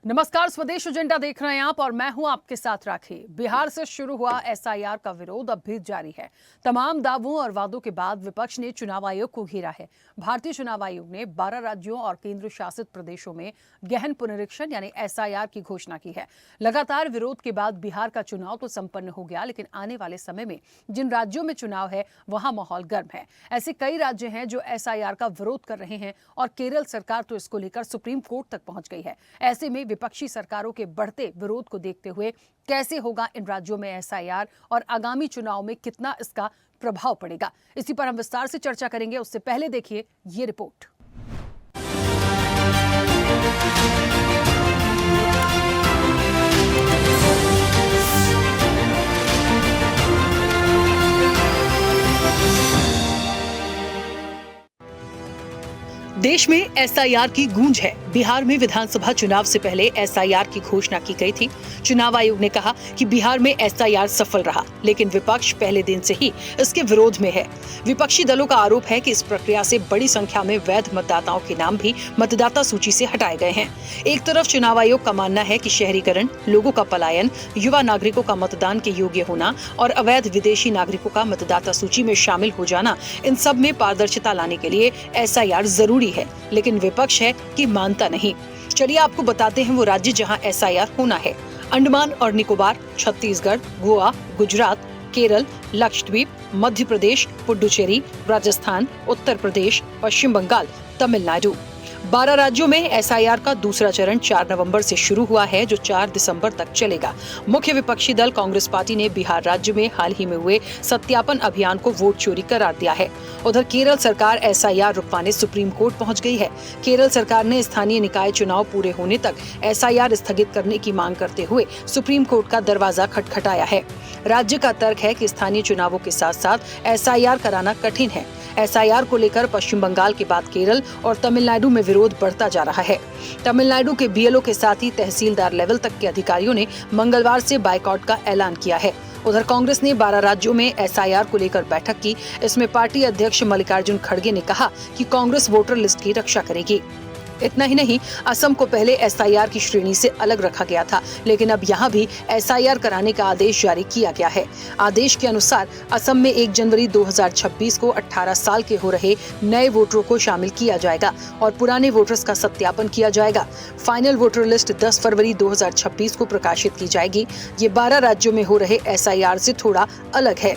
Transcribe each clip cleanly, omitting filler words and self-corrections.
नमस्कार, स्वदेश एजेंडा देख रहे हैं आप और मैं हूं आपके साथ राखी। बिहार से शुरू हुआ एसआईआर का विरोध अब भी जारी है। तमाम दावों और वादों के बाद विपक्ष ने चुनाव आयोग को घेरा है। भारतीय चुनाव आयोग ने 12 राज्यों और केंद्र शासित प्रदेशों में गहन पुनरीक्षण यानी एसआईआर की घोषणा की है। लगातार विरोध के बाद बिहार का चुनाव तो संपन्न हो गया, लेकिन आने वाले समय में जिन राज्यों में चुनाव है वहां माहौल गर्म है। ऐसे कई राज्य हैं जो एसआईआर का विरोध कर रहे हैं और केरल सरकार तो इसको लेकर सुप्रीम कोर्ट तक पहुंच गई है। ऐसे में विपक्षी सरकारों के बढ़ते विरोध को देखते हुए कैसे होगा इन राज्यों में एसआईआर और आगामी चुनाव में कितना इसका प्रभाव पड़ेगा, इसी पर हम विस्तार से चर्चा करेंगे। उससे पहले देखिए ये रिपोर्ट। देश में एसआईआर की गूंज है। बिहार में विधानसभा चुनाव से पहले एसआईआर की घोषणा की गई थी। चुनाव आयोग ने कहा कि बिहार में एसआईआर सफल रहा, लेकिन विपक्ष पहले दिन से ही इसके विरोध में है। विपक्षी दलों का आरोप है कि इस प्रक्रिया से बड़ी संख्या में वैध मतदाताओं के नाम भी मतदाता सूची से हटाए गए हैं। एक तरफ चुनाव आयोग का मानना है कि शहरीकरण, लोगों का पलायन, युवा नागरिकों का मतदान के योग्य होना और अवैध विदेशी नागरिकों का मतदाता सूची में शामिल हो जाना, इन सब में पारदर्शिता लाने के लिए एसआईआर जरूरी है। लेकिन विपक्ष है कि मानता नहीं। चलिए आपको बताते हैं वो राज्य जहां एसआईआर होना है। अंडमान और निकोबार, छत्तीसगढ़, गोवा, गुजरात, केरल, लक्षद्वीप, मध्य प्रदेश, पुडुचेरी, राजस्थान, उत्तर प्रदेश, पश्चिम बंगाल, तमिलनाडु। 12 राज्यों में एसआईआर का दूसरा चरण 4 नवंबर से शुरू हुआ है, जो 4 दिसंबर तक चलेगा। मुख्य विपक्षी दल कांग्रेस पार्टी ने बिहार राज्य में हाल ही में हुए सत्यापन अभियान को वोट चोरी करार दिया है। उधर केरल सरकार एसआईआर रुकवाने सुप्रीम कोर्ट पहुंच गई है। केरल सरकार ने स्थानीय निकाय चुनाव पूरे होने तक एसआईआर स्थगित करने की मांग करते हुए सुप्रीम कोर्ट का दरवाजा खटखटाया है। राज्य का तर्क है कि स्थानीय चुनावों के साथ साथ एसआईआर कराना कठिन है। एसआईआर को लेकर पश्चिम बंगाल के बाद केरल और तमिलनाडु में विरोध बढ़ता जा रहा है। तमिलनाडु के बीएलओ के साथ ही तहसीलदार लेवल तक के अधिकारियों ने मंगलवार से बायकॉट का ऐलान किया है। उधर कांग्रेस ने 12 राज्यों में एसआईआर को लेकर बैठक की। इसमें पार्टी अध्यक्ष मल्लिकार्जुन खड़गे ने कहा कि कांग्रेस वोटर लिस्ट की रक्षा करेगी। इतना ही नहीं, असम को पहले एसआईआर की श्रेणी से अलग रखा गया था, लेकिन अब यहाँ भी एसआईआर कराने का आदेश जारी किया गया है। आदेश के अनुसार असम में 1 जनवरी 2026 को 18 साल के हो रहे नए वोटरों को शामिल किया जाएगा और पुराने वोटर्स का सत्यापन किया जाएगा। फाइनल वोटर लिस्ट 10 फरवरी 2026 को प्रकाशित की जाएगी। ये 12 राज्यों में हो रहे एसआईआर से थोड़ा अलग है।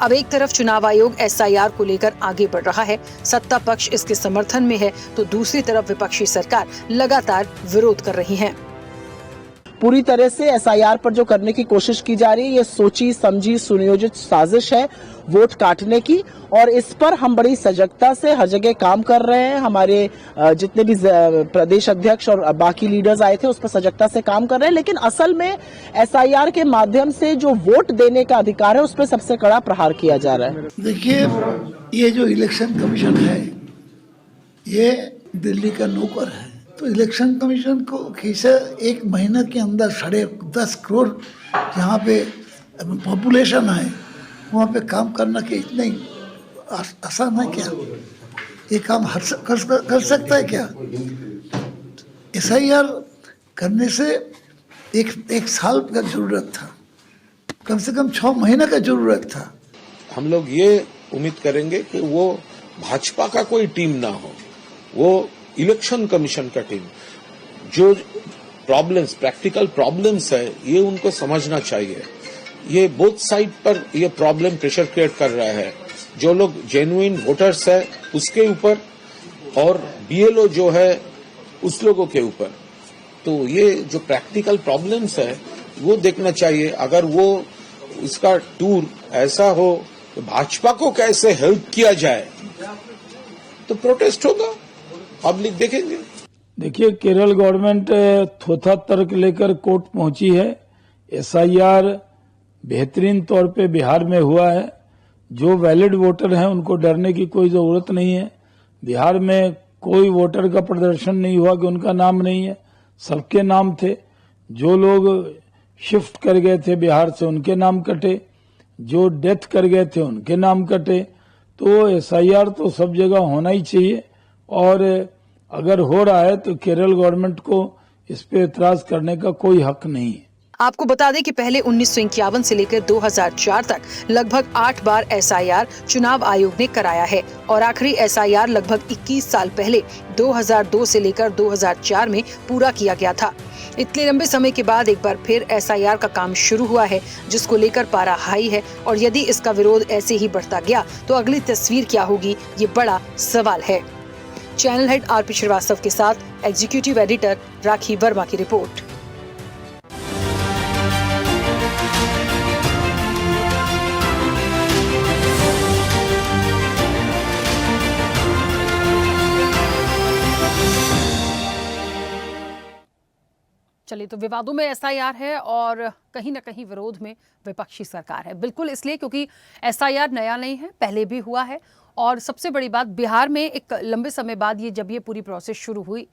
अब एक तरफ चुनाव आयोग एसआईआर को लेकर आगे बढ़ रहा है, सत्ता पक्ष इसके समर्थन में है, तो दूसरी तरफ विपक्षी सरकार लगातार विरोध कर रही है। पूरी तरह से एसआईआर पर जो करने की कोशिश की जा रही है, ये सोची समझी सुनियोजित साजिश है वोट काटने की, और इस पर हम बड़ी सजगता से हर जगह काम कर रहे हैं। हमारे जितने भी प्रदेश अध्यक्ष और बाकी लीडर्स आए थे उस पर सजगता से काम कर रहे हैं। लेकिन असल में एसआईआर के माध्यम से जो वोट देने का अधिकार है उस पर सबसे कड़ा प्रहार किया जा रहा है। देखिए, ये जो इलेक्शन कमीशन है ये दिल्ली का नौकर है, तो इलेक्शन कमीशन को खींचे 1 महीने के अंदर 10.5 करोड़ जहाँ पे पॉपुलेशन है वहाँ पे काम करना कि इतना ही आसान है क्या? ये काम कर सकता है क्या? एसआईआर करने से एक साल का जरूरत था, कम से कम 6 महीने का जरूरत था। हम लोग ये उम्मीद करेंगे कि वो भाजपा का कोई टीम ना हो, वो इलेक्शन कमीशन का टीम, जो प्रॉब्लम्स, प्रैक्टिकल प्रॉब्लम्स है ये उनको समझना चाहिए। ये बोथ साइड पर ये प्रॉब्लम प्रेशर क्रिएट कर रहा है, जो लोग जेन्युइन वोटर्स है उसके ऊपर और बीएलओ जो है उस लोगों के ऊपर। तो ये जो प्रैक्टिकल प्रॉब्लम्स है वो देखना चाहिए। अगर वो इसका टूर ऐसा हो तो भाजपा को कैसे हेल्प किया जाए, तो प्रोटेस्ट होगा, पब्लिक देखेंगे। देखिए, केरल गवर्नमेंट थोथा तर्क लेकर कोर्ट पहुंची है। एसआईआर बेहतरीन तौर पे बिहार में हुआ है। जो वैलिड वोटर हैं उनको डरने की कोई जरूरत नहीं है। बिहार में कोई वोटर का प्रदर्शन नहीं हुआ कि उनका नाम नहीं है, सबके नाम थे। जो लोग शिफ्ट कर गए थे बिहार से उनके नाम कटे, जो डेथ कर गए थे उनके नाम कटे। तो एसआईआर तो सब जगह होना ही चाहिए, और अगर हो रहा है तो केरल गवर्नमेंट को इस पे एतराज करने का कोई हक नहीं है। आपको बता दें कि पहले 1951 से लेकर 2004 तक लगभग 8 बार एसआईआर चुनाव आयोग ने कराया है और आखिरी एसआईआर लगभग 21 साल पहले 2002 से लेकर 2004 में पूरा किया गया था। इतने लंबे समय के बाद एक बार फिर एसआईआर का काम शुरू हुआ है, जिसको लेकर पारा हाई है और यदि इसका विरोध ऐसे ही बढ़ता गया तो अगली तस्वीर क्या होगी, ये बड़ा सवाल है। चैनल हेड आरपी श्रीवास्तव के साथ एग्जीक्यूटिव एडिटर राखी वर्मा की रिपोर्ट। चलिए, तो विवादों में एसआईआर है और कहीं ना कहीं विरोध में विपक्षी सरकार है। बिल्कुल इसलिए क्योंकि एसआईआर नया नहीं है, पहले भी हुआ है और सबसे बड़ी बात, बिहार में एक लंबे समय बाद जब ये पूरी प्रोसेस शुरू हुई,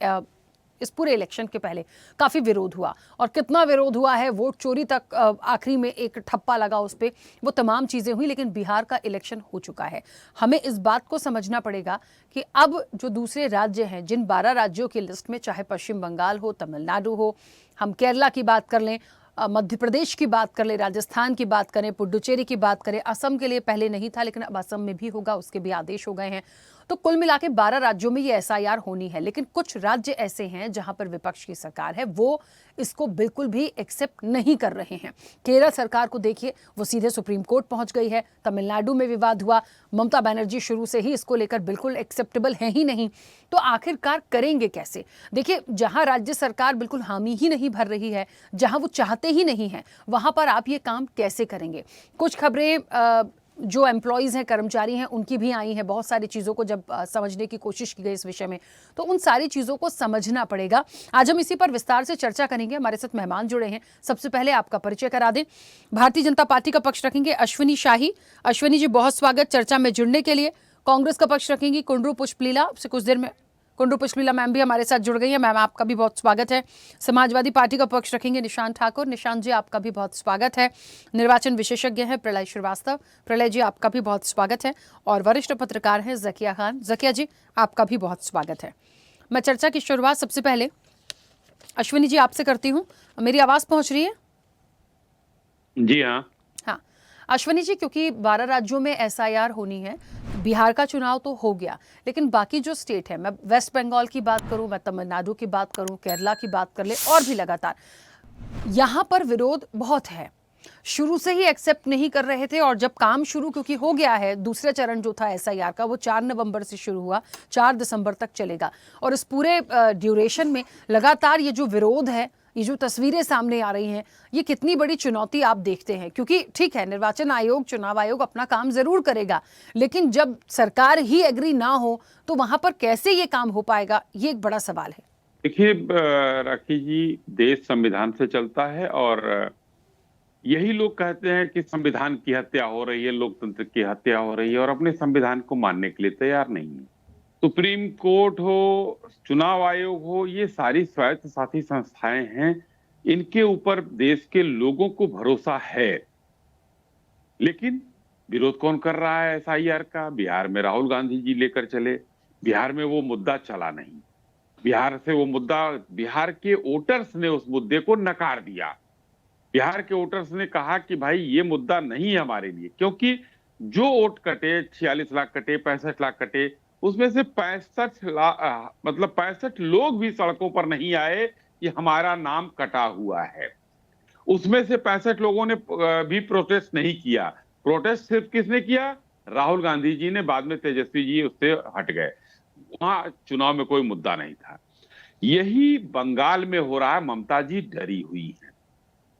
इस पूरे इलेक्शन के पहले काफ़ी विरोध हुआ और कितना विरोध हुआ है, वोट चोरी तक आखिरी में एक ठप्पा लगा उस पर, वो तमाम चीज़ें हुई। लेकिन बिहार का इलेक्शन हो चुका है। हमें इस बात को समझना पड़ेगा कि अब जो दूसरे राज्य हैं, जिन 12 राज्यों की लिस्ट में, चाहे पश्चिम बंगाल हो, तमिलनाडु हो, हम केरला की बात कर लें, मध्य प्रदेश की बात कर लें, राजस्थान की बात करें, पुडुचेरी की बात करें, असम के लिए पहले नहीं था लेकिन अब असम में भी होगा, उसके भी आदेश हो गए हैं। तो कुल मिला के 12 राज्यों में ये एसआईआर होनी है। लेकिन कुछ राज्य ऐसे हैं जहां पर विपक्ष की सरकार है, वो इसको बिल्कुल भी एक्सेप्ट नहीं कर रहे हैं। केरल सरकार को देखिए, वो सीधे सुप्रीम कोर्ट पहुंच गई है। तमिलनाडु में विवाद हुआ, ममता बनर्जी शुरू से ही इसको लेकर बिल्कुल एक्सेप्टेबल है ही नहीं। तो आखिरकार करेंगे कैसे? देखिए, जहां राज्य सरकार बिल्कुल हामी ही नहीं भर रही है, जहां वो चाहते ही नहीं है, वहां पर आप ये काम कैसे करेंगे? कुछ खबरें जो एम्प्लॉयज़ हैं, कर्मचारी हैं, उनकी भी आई हैं। बहुत सारी चीज़ों को जब समझने की कोशिश की गई इस विषय में, तो उन सारी चीज़ों को समझना पड़ेगा। आज हम इसी पर विस्तार से चर्चा करेंगे। हमारे साथ मेहमान जुड़े हैं। सबसे पहले आपका परिचय करा दें। भारतीय जनता पार्टी का पक्ष रखेंगे अश्विनी शाही। अश्विनी जी, बहुत स्वागत चर्चा में जुड़ने के लिए। कांग्रेस का पक्ष रखेंगी कुंडरू पुष्पलीला। से कुछ देर में कुंडरू पुष्पलीला मैम भी हमारे साथ जुड़ गई है। मैम, आपका भी बहुत स्वागत है। समाजवादी पार्टी का पक्ष रखेंगे निशांत ठाकुर। निशांत जी, आपका भी बहुत स्वागत है। निर्वाचन विशेषज्ञ हैं प्रलय श्रीवास्तव। प्रलय जी, आपका भी बहुत स्वागत है। और वरिष्ठ पत्रकार हैं जकिया खान। जकिया जी, आपका भी बहुत स्वागत है। मैं चर्चा की शुरुआत सबसे पहले अश्विनी जी आपसे करती हूँ। मेरी आवाज़ पहुँच रही है? जी हाँ। हाँ अश्विनी जी, क्योंकि 12 राज्यों में एसआईआर होनी है, बिहार का चुनाव तो हो गया, लेकिन बाकी जो स्टेट है, मैं वेस्ट बंगाल की बात करूं, मैं तमिलनाडु की बात करूं, केरला की बात कर ले, और भी लगातार यहाँ पर विरोध बहुत है। शुरू से ही एक्सेप्ट नहीं कर रहे थे और जब काम शुरू क्योंकि हो गया है, दूसरा चरण जो था एसआईआर का, वो 4 नवंबर से शुरू हुआ, 4 दिसंबर तक चलेगा और इस पूरे ड्यूरेशन में लगातार ये जो विरोध है, ये जो तस्वीरें सामने आ रही हैं, ये कितनी बड़ी चुनौती आप देखते हैं? क्योंकि ठीक है, निर्वाचन आयोग, चुनाव आयोग अपना काम जरूर करेगा, लेकिन जब सरकार ही एग्री ना हो तो वहां पर कैसे ये काम हो पाएगा, ये एक बड़ा सवाल है। देखिए राखी जी, देश संविधान से चलता है और यही लोग कहते हैं कि संविधान की हत्या हो रही है, लोकतंत्र की हत्या हो रही है, और अपने संविधान को मानने के लिए तैयार नहीं है। सुप्रीम कोर्ट हो, चुनाव आयोग हो, ये सारी स्वायत्त शासी संस्थाएं हैं, इनके ऊपर देश के लोगों को भरोसा है। लेकिन विरोध कौन कर रहा है एसआईआर का? बिहार में राहुल गांधी जी लेकर चले, बिहार में वो मुद्दा चला नहीं। बिहार के वोटर्स ने उस मुद्दे को नकार दिया। बिहार के वोटर्स ने कहा कि भाई ये मुद्दा नहीं है हमारे लिए, क्योंकि जो वोट कटे, 46 लाख कटे, 65 लाख कटे, उसमें से 65 लोग भी सड़कों पर नहीं आए कि हमारा नाम कटा हुआ है। उसमें से 65 लोगों ने भी प्रोटेस्ट नहीं किया। प्रोटेस्ट सिर्फ किसने किया? राहुल गांधी जी ने। बाद में तेजस्वी जी उससे हट गए। वहां चुनाव में कोई मुद्दा नहीं था। यही बंगाल में हो रहा है। ममता जी डरी हुई है।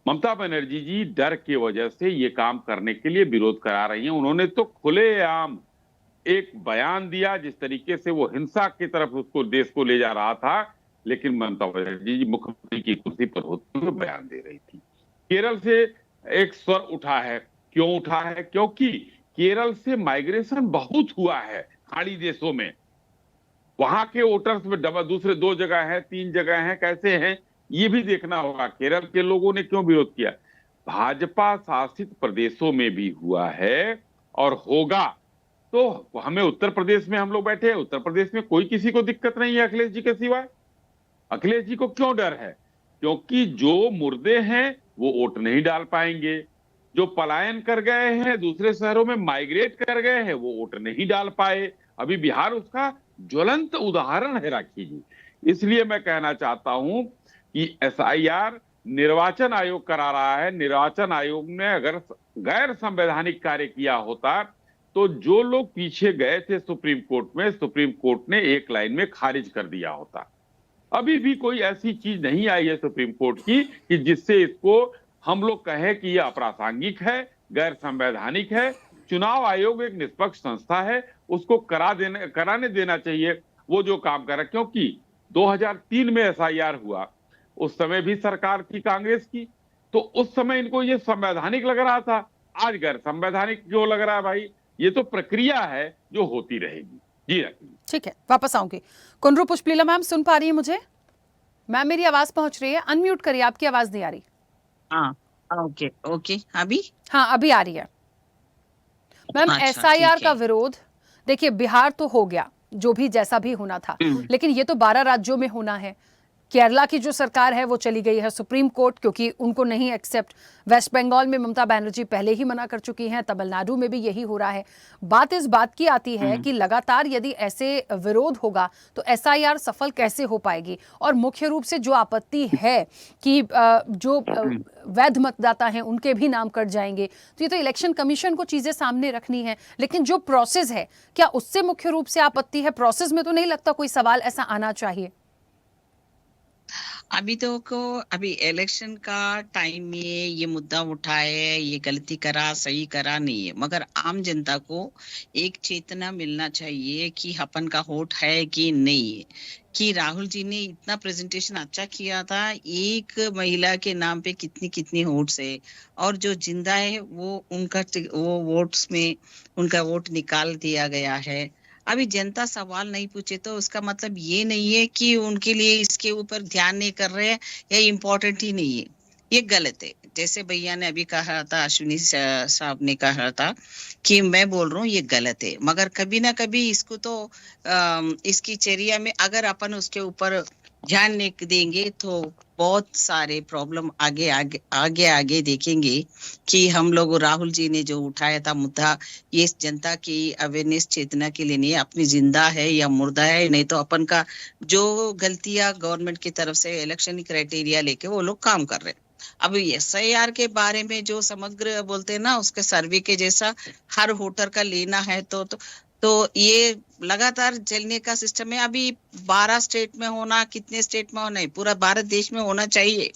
ममता बनर्जी जी डर की वजह से ये काम करने के लिए विरोध करा रही हैं। उन्होंने तो खुलेआम एक बयान दिया, जिस तरीके से वो हिंसा की तरफ उसको, देश को ले जा रहा था, लेकिन ममता बनर्जी जी मुख्यमंत्री की कुर्सी पर होते हुए बयान दे रही थी। केरल से एक स्वर उठा है। क्यों उठा है? क्योंकि केरल से माइग्रेशन बहुत हुआ है खाड़ी देशों में। वहां के वोटर्स में दूसरे 2 जगह है, 3 जगह है, कैसे हैं ये भी देखना होगा। केरल के लोगों ने क्यों विरोध किया? भाजपा शासित प्रदेशों में भी हुआ है और होगा। तो हमें उत्तर प्रदेश में हम लोग बैठे हैं, उत्तर प्रदेश में कोई किसी को दिक्कत नहीं है अखिलेश जी के सिवाय। अखिलेश जी को क्यों डर है? क्योंकि जो मुर्दे हैं वो वोट नहीं डाल पाएंगे, जो पलायन कर गए हैं, दूसरे शहरों में माइग्रेट कर गए हैं, वो वोट नहीं डाल पाए। अभी बिहार उसका ज्वलंत उदाहरण है राखी जी। इसलिए मैं कहना चाहता हूं कि एसआईआर निर्वाचन आयोग करा रहा है। निर्वाचन आयोग ने अगर गैर संवैधानिक कार्य किया होता तो जो लोग पीछे गए थे सुप्रीम कोर्ट में, सुप्रीम कोर्ट ने एक लाइन में खारिज कर दिया होता। अभी भी कोई ऐसी चीज नहीं आई है सुप्रीम कोर्ट की कि जिससे इसको हम लोग कहें कि यह अप्रासंगिक है, गैर संवैधानिक है। चुनाव आयोग एक निष्पक्ष संस्था है, उसको कराने देना चाहिए वो जो काम कर रहा है। क्योंकि 2003 में एसआईआर हुआ, उस समय भी सरकार थी कांग्रेस की, तो उस समय इनको ये संवैधानिक लग रहा था, आज गैर संवैधानिक क्यों लग रहा है भाई? ये तो प्रक्रिया है जो होती रहेगी। जी ठीक है, वापस आऊंगी। कुंद्रू पुष्पलीला मैम सुन पा रही है मुझे? मैम मेरी आवाज पहुंच रही है? अनम्यूट करिए, आपकी आवाज नहीं आ रही। हाँ, ओके ओके, अभी? हाँ अभी आ रही है मैम। अच्छा, एसआईआर ठीक का है। विरोध देखिए, बिहार तो हो गया, जो भी जैसा भी होना था, लेकिन ये तो 12 राज्यों में होना है। केरला की जो सरकार है वो चली गई है सुप्रीम कोर्ट, क्योंकि उनको नहीं एक्सेप्ट। वेस्ट बंगाल में ममता बनर्जी पहले ही मना कर चुकी हैं, तमिलनाडु में भी यही हो रहा है। बात इस बात की आती है कि लगातार यदि ऐसे विरोध होगा तो एसआईआर सफल कैसे हो पाएगी। और मुख्य रूप से जो आपत्ति है कि जो वैध मतदाता हैं उनके भी नाम कट जाएंगे, तो ये तो इलेक्शन कमीशन को चीजें सामने रखनी है। लेकिन जो प्रोसेस है, क्या उससे मुख्य रूप से आपत्ति है? प्रोसेस में तो नहीं लगता कोई सवाल ऐसा आना चाहिए। अभी तो अभी इलेक्शन का टाइम में ये मुद्दा उठाए, ये गलती करा, सही करा नहीं है, मगर आम जनता को एक चेतना मिलना चाहिए कि अपन का वोट है कि नहीं है। कि राहुल जी ने इतना प्रेजेंटेशन अच्छा किया था, एक महिला के नाम पे कितनी कितनी वोट्स है, और जो जिंदा है वो उनका वो वोट्स में उनका वोट निकाल दिया गया है। अभी जनता सवाल नहीं पूछे तो उसका मतलब ये नहीं है कि उनके लिए इसके ऊपर ध्यान नहीं कर रहे हैं या इम्पोर्टेंट ही नहीं है। ये गलत है। जैसे भैया ने अभी कहा था, अश्विनी साहब ने कहा था कि मैं बोल रहा हूँ ये गलत है, मगर कभी ना कभी इसको तो इसकी चर्या में अगर अपन उसके ऊपर ध्यान नहीं देंगे तो बहुत सारे प्रॉब्लम आगे देखेंगे। कि हम लोग राहुल जी ने जो उठाया था मुद्दा, ये जनता की अवेयरनेस चेतना के लिए नहीं, अपनी जिंदा है या मुर्दा है। नहीं तो अपन का जो गलतियां गवर्नमेंट की तरफ से इलेक्शन क्राइटेरिया लेके वो लोग काम कर रहे हैं। अब एसआईआर के बारे में जो समग्र बोलते हैं ना, उसके सर्वे के जैसा हर वोटर का लेना है तो ये लगातार चलने का सिस्टम है। अभी 12 स्टेट में होना, कितने स्टेट में होना है, पूरा भारत देश में होना चाहिए,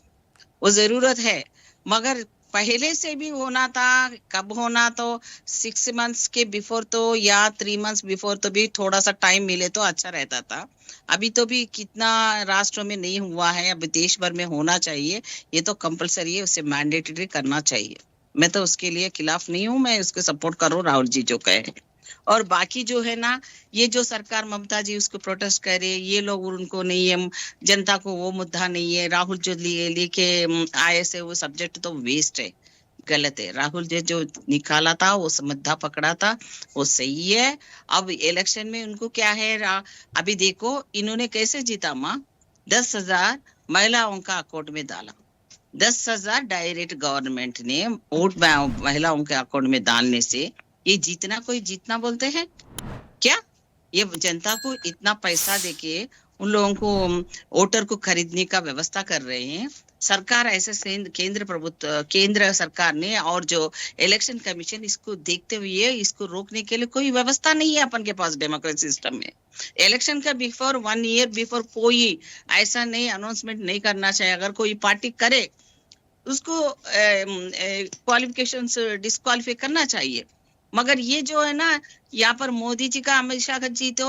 वो जरूरत है। मगर पहले से भी होना था, कब होना तो 6 मंथ्स के बिफोर तो या 3 मंथ्स बिफोर तो भी थोड़ा सा टाइम मिले तो अच्छा रहता था। अभी तो भी कितना राष्ट्रों में नहीं हुआ है, अब देश भर में होना चाहिए। ये तो कंपलसरी है, उसे मैंडेटरी करना चाहिए। मैं तो उसके लिए खिलाफ नहीं हूँ, मैं उसको सपोर्ट करूँ राहुल जी जो कहे। और बाकी जो है ना, ये जो सरकार ममता जी उसको प्रोटेस्ट करे, ये लोग उनको नहीं है, जनता को वो मुद्दा नहीं है। राहुल जो लेके आए से वो सब्जेक्ट तो वेस्ट है, गलत है। राहुल जी जो निकाला था, वो मुद्दा पकड़ा था, वो सही है। अब इलेक्शन में उनको क्या है, अभी देखो इन्होंने कैसे जीता माँ, 10,000 महिलाओं का अकाउंट में डाला। 10,000 डायरेक्ट गवर्नमेंट ने वोट महिलाओं के अकाउंट में डालने से ये जीतना कोई जीतना बोलते हैं क्या? ये जनता को इतना पैसा देके उन लोगों को वोटर को खरीदने का व्यवस्था कर रहे हैं। सरकार ऐसे केंद्र सरकार ने और जो इलेक्शन कमीशन इसको देखते हुए इसको रोकने के लिए कोई व्यवस्था नहीं है अपन के पास डेमोक्रेसी सिस्टम में। इलेक्शन का बिफोर 1 ईयर बिफोर कोई ऐसा नहीं अनाउंसमेंट नहीं करना चाहिए। अगर कोई पार्टी करे उसको क्वालिफिकेशन डिस्क्वालीफाई करना चाहिए। मगर ये जो है ना, यहाँ पर मोदी जी का अमित शाह जी तो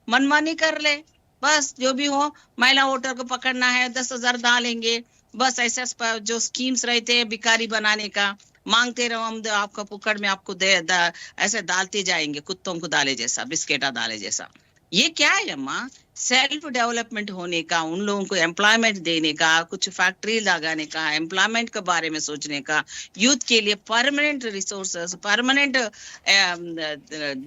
मनमानी कर ले, बस जो भी हो महिला वोटर को पकड़ना है, 10,000 डालेंगे, बस ऐसा जो स्कीम्स रहते हैं भिखारी बनाने का, मांगते रहो हम आपका पुक्कड़ में आपको ऐसे डालते जाएंगे, कुत्तों को डाले जैसा, बिस्केटा डाले जैसा। ये क्या है अम्मा? सेल्फ डेवलपमेंट होने का, उन लोगों को एम्प्लॉयमेंट देने का, कुछ फैक्ट्री लगाने का, एम्प्लॉयमेंट के बारे में सोचने का, यूथ के लिए परमानेंट रिसोर्सेस, परमानेंट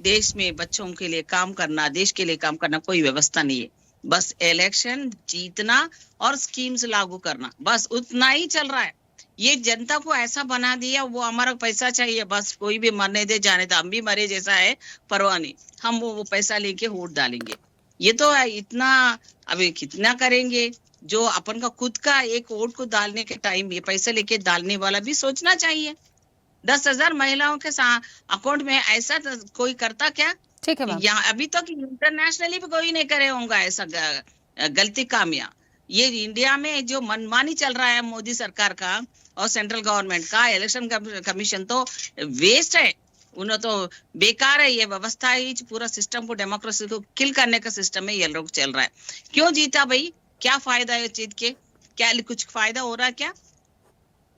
देश में बच्चों के लिए काम करना, देश के लिए काम करना, कोई व्यवस्था नहीं है। बस इलेक्शन जीतना और स्कीम्स लागू करना, बस उतना ही चल रहा है। ये जनता को ऐसा बना दिया, वो हमारा पैसा चाहिए, बस कोई भी मरने दे जाने दे, हम भी मरे जैसा है, परवाह नहीं, हम वो पैसा लेके वोट डालेंगे। ये तो है, इतना अभी कितना करेंगे। जो अपन का खुद का एक वोट को डालने के टाइम ये पैसा लेके डालने वाला भी सोचना चाहिए। 10,000 महिलाओं के अकाउंट में ऐसा तो कोई करता क्या? ठीक है मैम। यहाँ अभी तक इंटरनेशनली भी कोई नहीं करे होगा ऐसा गलती कामया। ये इंडिया में जो मनमानी चल रहा है मोदी सरकार का और सेंट्रल गवर्नमेंट का, इलेक्शन कमीशन तो वेस्ट है, उन्हें तो बेकार है। ये व्यवस्था ही पूरा सिस्टम को, डेमोक्रेसी को किल करने का सिस्टम है ये लोग चल रहा है। क्यों जीता भाई? क्या फायदा है जीत के? क्या कुछ फायदा हो रहा है क्या?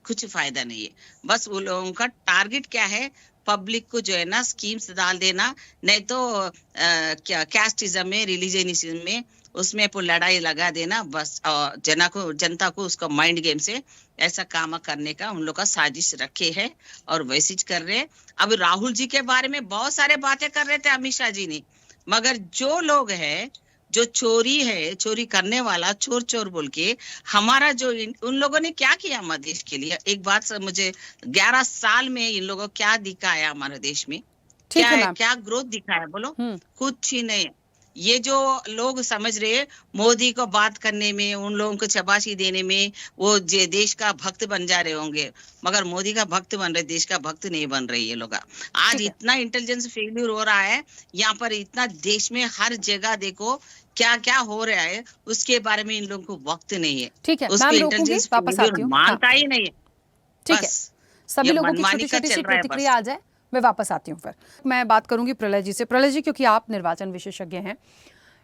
कुछ फायदा नहीं है। बस वो लोगों का टारगेट क्या है? पब्लिक को जो है ना स्कीम्स डाल देना, नहीं तो क्या कैस्टिज्म में, रिलीजनिज्म में, उसमें लड़ाई लगा देना, बस जनता को उसका माइंड गेम से ऐसा काम करने का उन लोग का साजिश रखे है और वैसे कर रहे हैं। अब राहुल जी के बारे में बहुत सारे बातें कर रहे थे अमित शाह जी ने, मगर जो लोग है जो चोरी है, चोरी करने वाला चोर चोर बोल के हमारा जो उन लोगों ने क्या किया हमारे देश के लिए? एक बात सर, मुझे 11 साल में इन लोगों को क्या दिखाया हमारे देश में? ठीक है क्या मैम। क्या ग्रोथ दिखाया बोलो? कुछ ही नहीं। ये जो लोग समझ रहे मोदी को बात करने में, उन लोगों को शाबाशी देने में वो देश का भक्त बन जा रहे होंगे, मगर मोदी का भक्त बन रहे, देश का भक्त नहीं बन रहे ये लोग। आज ठीक है। इतना इंटेलिजेंस फेल्यूर हो रहा है यहाँ पर, इतना देश में हर जगह देखो क्या क्या हो रहा है, उसके बारे में इन लोगों को वक्त नहीं है। ठीक है उसको मैम, रोकूंगी, इंटेलिजेंस वापस फेल्यूर आती हूँ। मानता हाँ, ही नहीं है। ठीक है, बस सभी ये लोगों की मनमानी छोटी का छोटी चल सी रहा है प्रतिक्रिया बस। आ जाए, मैं वापस आती हूँ। फिर मैं बात करूंगी प्रलय जी से। प्रलय जी, क्योंकि आप निर्वाचन विशेषज्ञ हैं,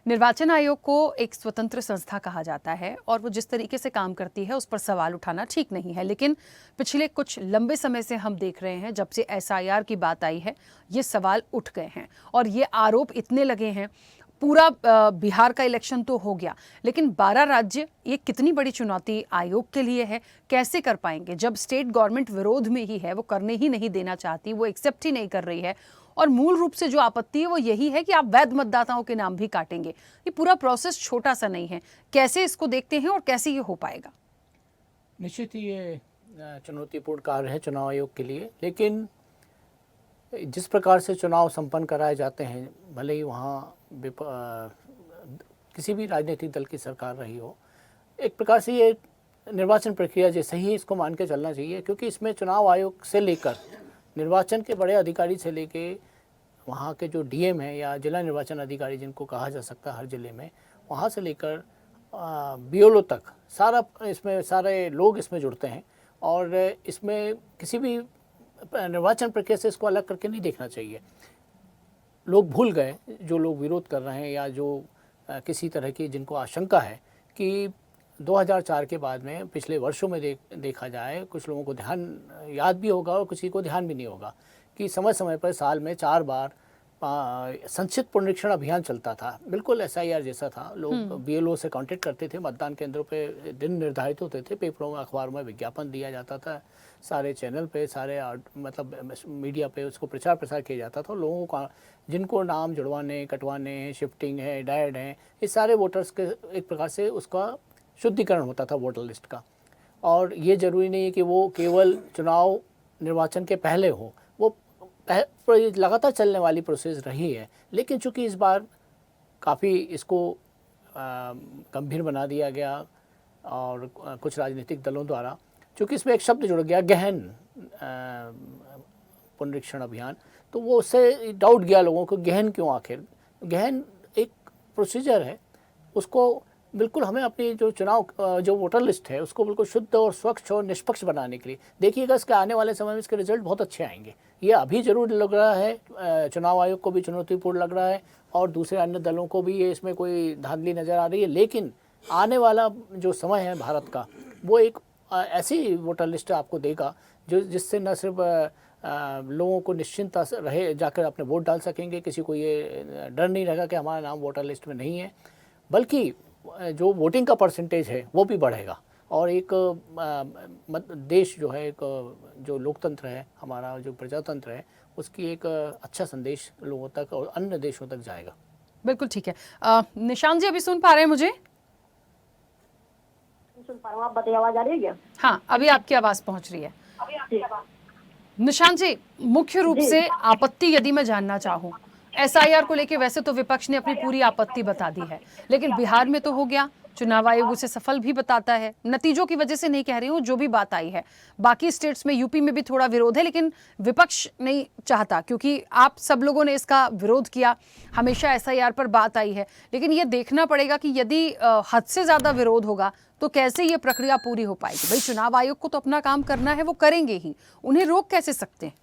निर्वाचन आयोग को एक स्वतंत्र संस्था कहा जाता है और वो जिस तरीके से काम करती है उस पर सवाल उठाना ठीक नहीं है, लेकिन पिछले कुछ लंबे समय से हम देख रहे हैं, जब से एसआईआर की बात आई है ये सवाल उठ गए हैं और ये आरोप इतने लगे हैं। पूरा बिहार का इलेक्शन तो हो गया, लेकिन 12 राज्य, ये कितनी बड़ी चुनौती आयोग के लिए है। कैसे कर पाएंगे जब स्टेट गवर्नमेंट विरोध में ही है, वो करने ही नहीं देना चाहती, वो एक्सेप्ट ही नहीं कर रही है, और मूल रूप से जो आपत्ति है वो यही है कि आप वैध मतदाताओं के नाम भी काटेंगे। ये पूरा प्रोसेस छोटा सा नहीं है। कैसे इसको देखते हैं और कैसे ये हो पाएगा? निश्चित ही ये चुनौतीपूर्ण कार्य है चुनाव आयोग के लिए, लेकिन जिस प्रकार से चुनाव संपन्न कराए जाते हैं, भले ही वहाँ किसी भी राजनीतिक दल की सरकार रही हो, एक प्रकार से ये निर्वाचन प्रक्रिया जैसे ही इसको मान के चलना चाहिए, क्योंकि इसमें चुनाव आयोग से लेकर निर्वाचन के बड़े अधिकारी से लेके वहाँ के जो डीएम हैं या जिला निर्वाचन अधिकारी जिनको कहा जा सकता है हर जिले में, वहाँ से लेकर बीएलओ तक इसमें सारे लोग इसमें जुड़ते हैं और इसमें किसी भी निर्वाचन प्रक्रिया से इसको अलग करके नहीं देखना चाहिए। लोग भूल गए, जो लोग विरोध कर रहे हैं या जो किसी तरह की जिनको आशंका है कि 2004 के बाद में पिछले वर्षों में देखा जाए, कुछ लोगों को याद भी होगा और किसी को ध्यान भी नहीं होगा कि समय समय पर साल में 4 बार संक्षिप्त पुनरीक्षण अभियान चलता था, बिल्कुल एसआईआर जैसा था। लोग बीएलओ से कांटेक्ट करते थे, मतदान केंद्रों पे दिन निर्धारित होते थे, पेपरों में अखबारों में विज्ञापन दिया जाता था, सारे चैनल पे, सारे मतलब मीडिया पे उसको प्रचार प्रसार किया जाता था। लोगों का जिनको नाम जुड़वाने, कटवाने, शिफ्टिंग है, डायड हैं, ये सारे वोटर्स के एक प्रकार से उसका शुद्धिकरण होता था वोटर लिस्ट का। और ये ज़रूरी नहीं है कि वो केवल चुनाव निर्वाचन के पहले हो, वो लगातार चलने वाली प्रोसेस रही है। लेकिन चूंकि इस बार काफ़ी इसको गंभीर बना दिया गया और कुछ राजनीतिक दलों द्वारा, चूँकि इसमें एक शब्द जुड़ गया गहन पुनरीक्षण अभियान, तो वो उससे डाउट गया लोगों को, गहन क्यों? आखिर गहन एक प्रोसीजर है, उसको बिल्कुल हमें अपनी जो चुनाव जो वोटर लिस्ट है उसको बिल्कुल शुद्ध और स्वच्छ और निष्पक्ष बनाने के लिए देखिएगा, इसके आने वाले समय में इसके रिजल्ट बहुत अच्छे आएंगे। ये अभी जरूर लग रहा है चुनाव आयोग को भी चुनौतीपूर्ण लग रहा है और दूसरे अन्य दलों को भी ये इसमें कोई धांधली नज़र आ रही है, लेकिन आने वाला जो समय है भारत का, वो एक ऐसी वोटर लिस्ट आपको देगा जो जिससे न सिर्फ लोगों को निश्चिंतता से रहे जाकर अपने वोट डाल सकेंगे, किसी को ये डर नहीं रहेगा कि हमारा नाम वोटर लिस्ट में नहीं है, बल्कि जो वोटिंग का परसेंटेज है वो भी बढ़ेगा और एक देश जो है, एक जो लोकतंत्र है हमारा, जो प्रजातंत्र है, उसकी एक अच्छा संदेश लोगों तक और अन्य देशों तक जाएगा। बिल्कुल ठीक है। निशांत जी अभी सुन पा रहे हैं मुझे? सुन पा रहा हूँ, आप बताइए, आवाज आ रही है क्या? हाँ, अभी आपकी आवाज पहुंच रही है। निशांत जी, मुख्य रूप से आपत्ति यदि मैं जानना चाहूँ, एसआईआर को लेके वैसे तो विपक्ष ने अपनी पूरी आपत्ति बता दी है, लेकिन बिहार में तो हो गया, चुनाव आयोग उसे सफल भी बताता है, नतीजों की वजह से नहीं कह रही हूँ, जो भी बात आई है। बाकी स्टेट्स में, यूपी में भी थोड़ा विरोध है, लेकिन विपक्ष नहीं चाहता, क्योंकि आप सब लोगों ने इसका विरोध किया, हमेशा एसआईआर पर बात आई है। लेकिन ये देखना पड़ेगा कि यदि हद से ज्यादा विरोध होगा तो कैसे ये प्रक्रिया पूरी हो पाएगी। भाई चुनाव आयोग को तो अपना काम करना है, वो करेंगे ही, उन्हें रोक कैसे सकते हैं?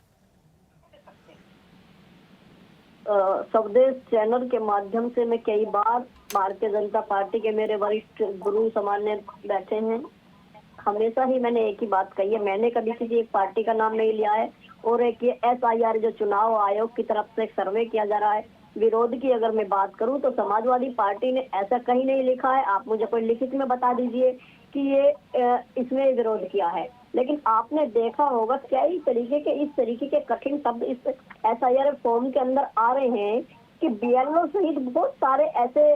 स्वदेश चैनल के माध्यम से मैं कई बार भारतीय जनता पार्टी के मेरे वरिष्ठ गुरु सामान्य बैठे हैं, हमेशा ही मैंने एक ही बात कही है, मैंने कभी किसी एक पार्टी का नाम नहीं लिया है। और एक ये एसआईआर जो चुनाव आयोग की तरफ से एक सर्वे किया जा रहा है, विरोध की अगर मैं बात करूं तो समाजवादी पार्टी ने ऐसा कहीं नहीं लिखा है, आप मुझे कोई लिखित में बता दीजिए कि ये इसमें विरोध किया है। लेकिन आपने देखा होगा कई तरीके के इस तरीके के कठिन शब्द इस एसआईआर फॉर्म के अंदर आ रहे हैं कि बीएलओ सहित बहुत सारे ऐसे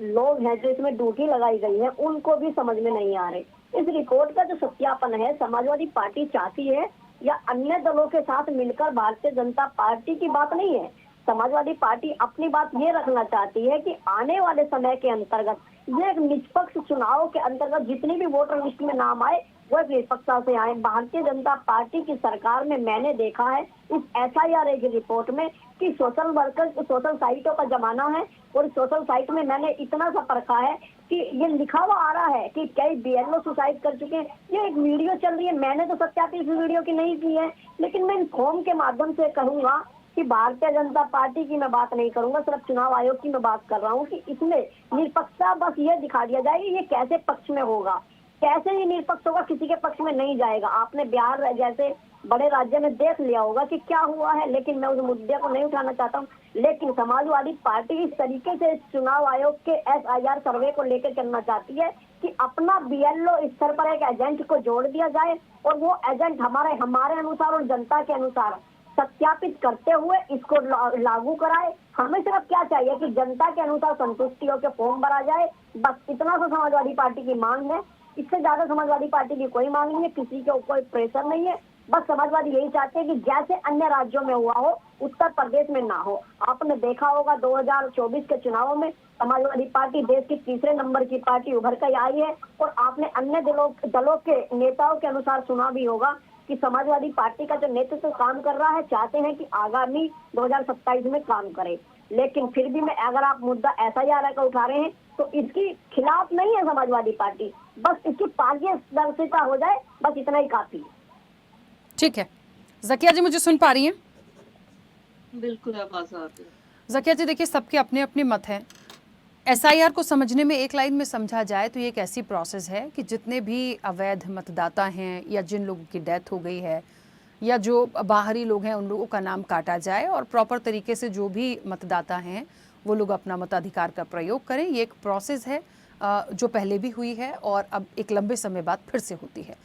लोग हैं जो इसमें ड्यूटी लगाई गई है, उनको भी समझ में नहीं आ रहे। इस रिपोर्ट का जो सत्यापन है समाजवादी पार्टी चाहती है या अन्य दलों के साथ मिलकर भारतीय जनता पार्टी की बात नहीं है, समाजवादी पार्टी अपनी बात ये रखना चाहती है कि आने वाले समय के अंतर्गत ये एक निष्पक्ष चुनाव के अंतर्गत जितनी भी वोटर लिस्ट में नाम आए वो एक निष्पक्षता से आए। भारतीय जनता पार्टी की सरकार में मैंने देखा है इस एसआईआर की रिपोर्ट में कि सोशल वर्कर, सोशल साइटों का जमाना है और सोशल साइट में मैंने इतना सा परखा है कि ये लिखा हुआ आ रहा है कि कई बीएलओ सुसाइड कर चुके हैं। ये एक वीडियो चल रही है, मैंने तो सत्यापित इस वीडियो की नहीं की है, लेकिन मैं इन फॉर्म के माध्यम से कहूंगा कि भारतीय जनता पार्टी की मैं बात नहीं करूंगा, सिर्फ चुनाव आयोग की मैं बात कर रहा हूं कि इसमें निष्पक्षता बस ये दिखा दिया जाए ये कैसे पक्ष में होगा, कैसे ये निष्पक्ष होगा, किसी के पक्ष में नहीं जाएगा। आपने बिहार जैसे बड़े राज्य में देख लिया होगा कि क्या हुआ है, लेकिन मैं उस मुद्दे को नहीं उठाना चाहता हूँ। लेकिन समाजवादी पार्टी इस तरीके से चुनाव आयोग के एसआईआर सर्वे को लेकर चलना चाहती है कि अपना बीएलओ स्तर पर एक एजेंट को जोड़ दिया जाए और वो एजेंट हमारे अनुसार और जनता के अनुसार सत्यापित करते हुए इसको लागू कराए। हमें सिर्फ क्या चाहिए कि जनता के अनुसार संतुष्टि हो के फॉर्म भरा जाए, बस इतना सा समाजवादी पार्टी की मांग है। इससे ज्यादा समाजवादी पार्टी की कोई मांग नहीं है, किसी के कोई प्रेशर नहीं है, बस समाजवादी यही चाहते हैं कि जैसे अन्य राज्यों में हुआ हो उत्तर प्रदेश में ना हो। आपने देखा होगा 2024 के चुनावों में समाजवादी पार्टी देश की तीसरे नंबर की पार्टी उभर कर आई है और आपने अन्य दलों के नेताओं के अनुसार सुना भी होगा कि समाजवादी पार्टी का जो नेतृत्व काम कर रहा है चाहते हैं कि आगामी 2027 में काम करे। लेकिन फिर भी मैं अगर आप मुद्दा एसआईआर का उठा रहे हैं तो इसकी खिलाफ नहीं है समाजवादी पार्टी, बस इसकी पारदर्शिता हो जाए, बस इतना ही काफी है। ठीक है, जकिया जी मुझे सुन पा रही हैं? बिल्कुल आवाज आ रही है। जकिया जी देखिए, सबके अपने अपने मत हैं। एसआईआर को समझने में एक लाइन में समझा जाए तो ये एक ऐसी प्रोसेस है कि जितने भी अवैध मतदाता हैं या जिन लोगों की डेथ हो गई है या जो बाहरी लोग हैं उन लोगों का नाम काटा जाए और प्रॉपर तरीके से जो भी मतदाता हैं वो लोग अपना मताधिकार का प्रयोग करें। ये एक प्रोसेस है जो पहले भी हुई है और अब एक लंबे समय बाद फिर से होती है।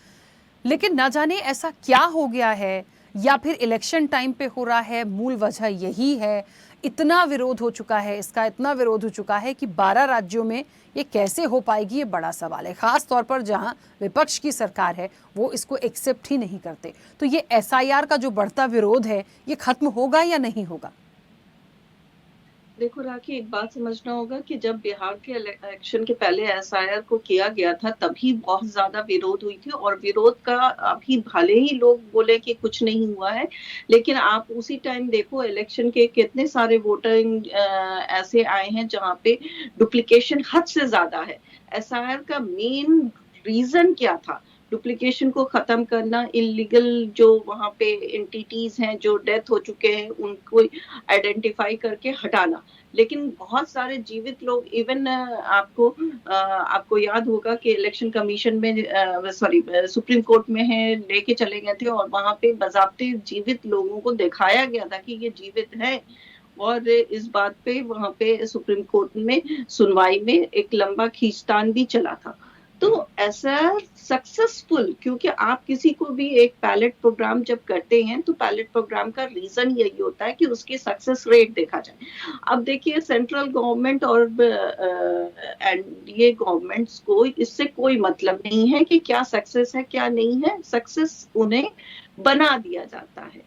लेकिन ना जाने ऐसा क्या हो गया है या फिर इलेक्शन टाइम पे हो रहा है, मूल वजह यही है, इतना विरोध हो चुका है, इसका इतना विरोध हो चुका है कि 12 राज्यों में ये कैसे हो पाएगी, ये बड़ा सवाल है। खास तौर पर जहां विपक्ष की सरकार है वो इसको एक्सेप्ट ही नहीं करते। तो ये एसआईआर का जो बढ़ता विरोध है ये खत्म होगा या नहीं होगा? देखो राखी, एक बात समझना होगा कि जब बिहार के इलेक्शन के पहले एसआईआर को किया गया था तभी बहुत ज्यादा विरोध हुई थी और विरोध का अभी भले ही लोग बोले कि कुछ नहीं हुआ है, लेकिन आप उसी टाइम देखो इलेक्शन के कितने सारे वोटिंग ऐसे आए हैं जहाँ पे डुप्लीकेशन हद से ज्यादा है। एसआईआर का मेन रीजन क्या था? डुप्लीकेशन को खत्म करना, इलीगल जो वहाँ पे एंटिटीज हैं जो डेथ हो चुके हैं उनको आइडेंटिफाई करके हटाना। लेकिन बहुत सारे जीवित लोग, इवन आपको याद होगा कि इलेक्शन कमीशन में सुप्रीम कोर्ट में है लेके चले गए थे और वहाँ पे बाकायदे जीवित लोगों को दिखाया गया था कि ये जीवित है और इस बात पे वहाँ पे सुप्रीम कोर्ट में सुनवाई में एक लंबा खींचतान भी चला था। तो ऐसा सक्सेसफुल, क्योंकि आप किसी को भी एक पैलेट प्रोग्राम जब करते हैं तो पैलेट प्रोग्राम का रीजन यही होता है कि उसकी सक्सेस रेट देखा जाए। अब देखिए सेंट्रल गवर्नमेंट और एनडीए गवर्नमेंट्स को इससे कोई मतलब नहीं है कि क्या सक्सेस है क्या नहीं है, सक्सेस उन्हें बना दिया जाता है।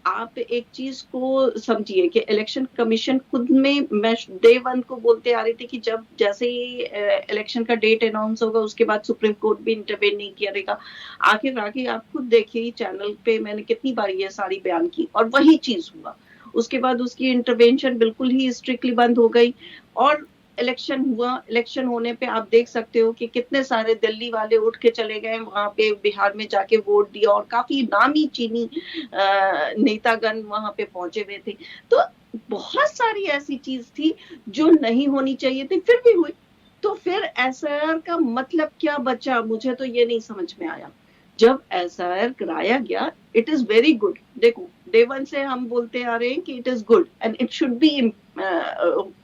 आप एक चीज को समझिए कि इलेक्शन कमीशन खुद में, मैं डे 1 को बोलते आ रही थी कि जब जैसे ही इलेक्शन का डेट अनाउंस होगा उसके बाद सुप्रीम कोर्ट भी इंटरवेन नहीं करेगा। आखिर आप खुद देखिए चैनल पे मैंने कितनी बार ये सारी बयान की और वही चीज हुआ। उसके बाद उसकी इंटरवेंशन बिल्कुल ही स्ट्रिक्टली बंद हो गई और इलेक्शन हुआ। इलेक्शन होने पे आप देख सकते हो कि कितने सारे दिल्ली वाले उठ के चले गए वहां पे, बिहार में जाके वोट दिया और काफी नामी चीनी नेतागण वहां पे पहुंचे हुए थे। तो बहुत सारी ऐसी चीज थी जो नहीं होनी चाहिए थी, फिर भी हुई। तो फिर एसआईआर का मतलब क्या बचा, मुझे तो ये नहीं समझ में आया। जब एसआईआर कराया गया, इट इज वेरी गुड। देखो डे 1 से हम बोलते आ रहे हैं कि it is good and it should be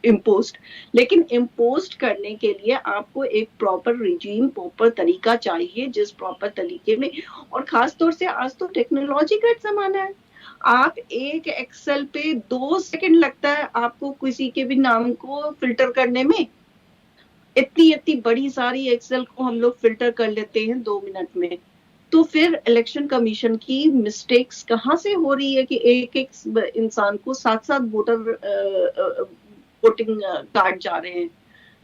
imposed, लेकिन इम्पोज्ड करने के लिए आपको एक प्रॉपर रिजीम, प्रॉपर तरीका चाहिए, जिस प्रॉपर तरीके में, और खासतौर से आज तो टेक्नोलॉजी का जमाना है। आप एक एक्सेल पे 2 सेकंड लगता है आपको किसी के भी नाम को फिल्टर करने में। इतनी बड़ी सारी एक्सेल को हम लोग फिल्टर कर लेते हैं 2 मिनट में। तो फिर इलेक्शन कमीशन की मिस्टेक्स कहाँ से हो रही है कि एक इंसान को 7 वोटर वोटिंग कार्ड जा रहे हैं।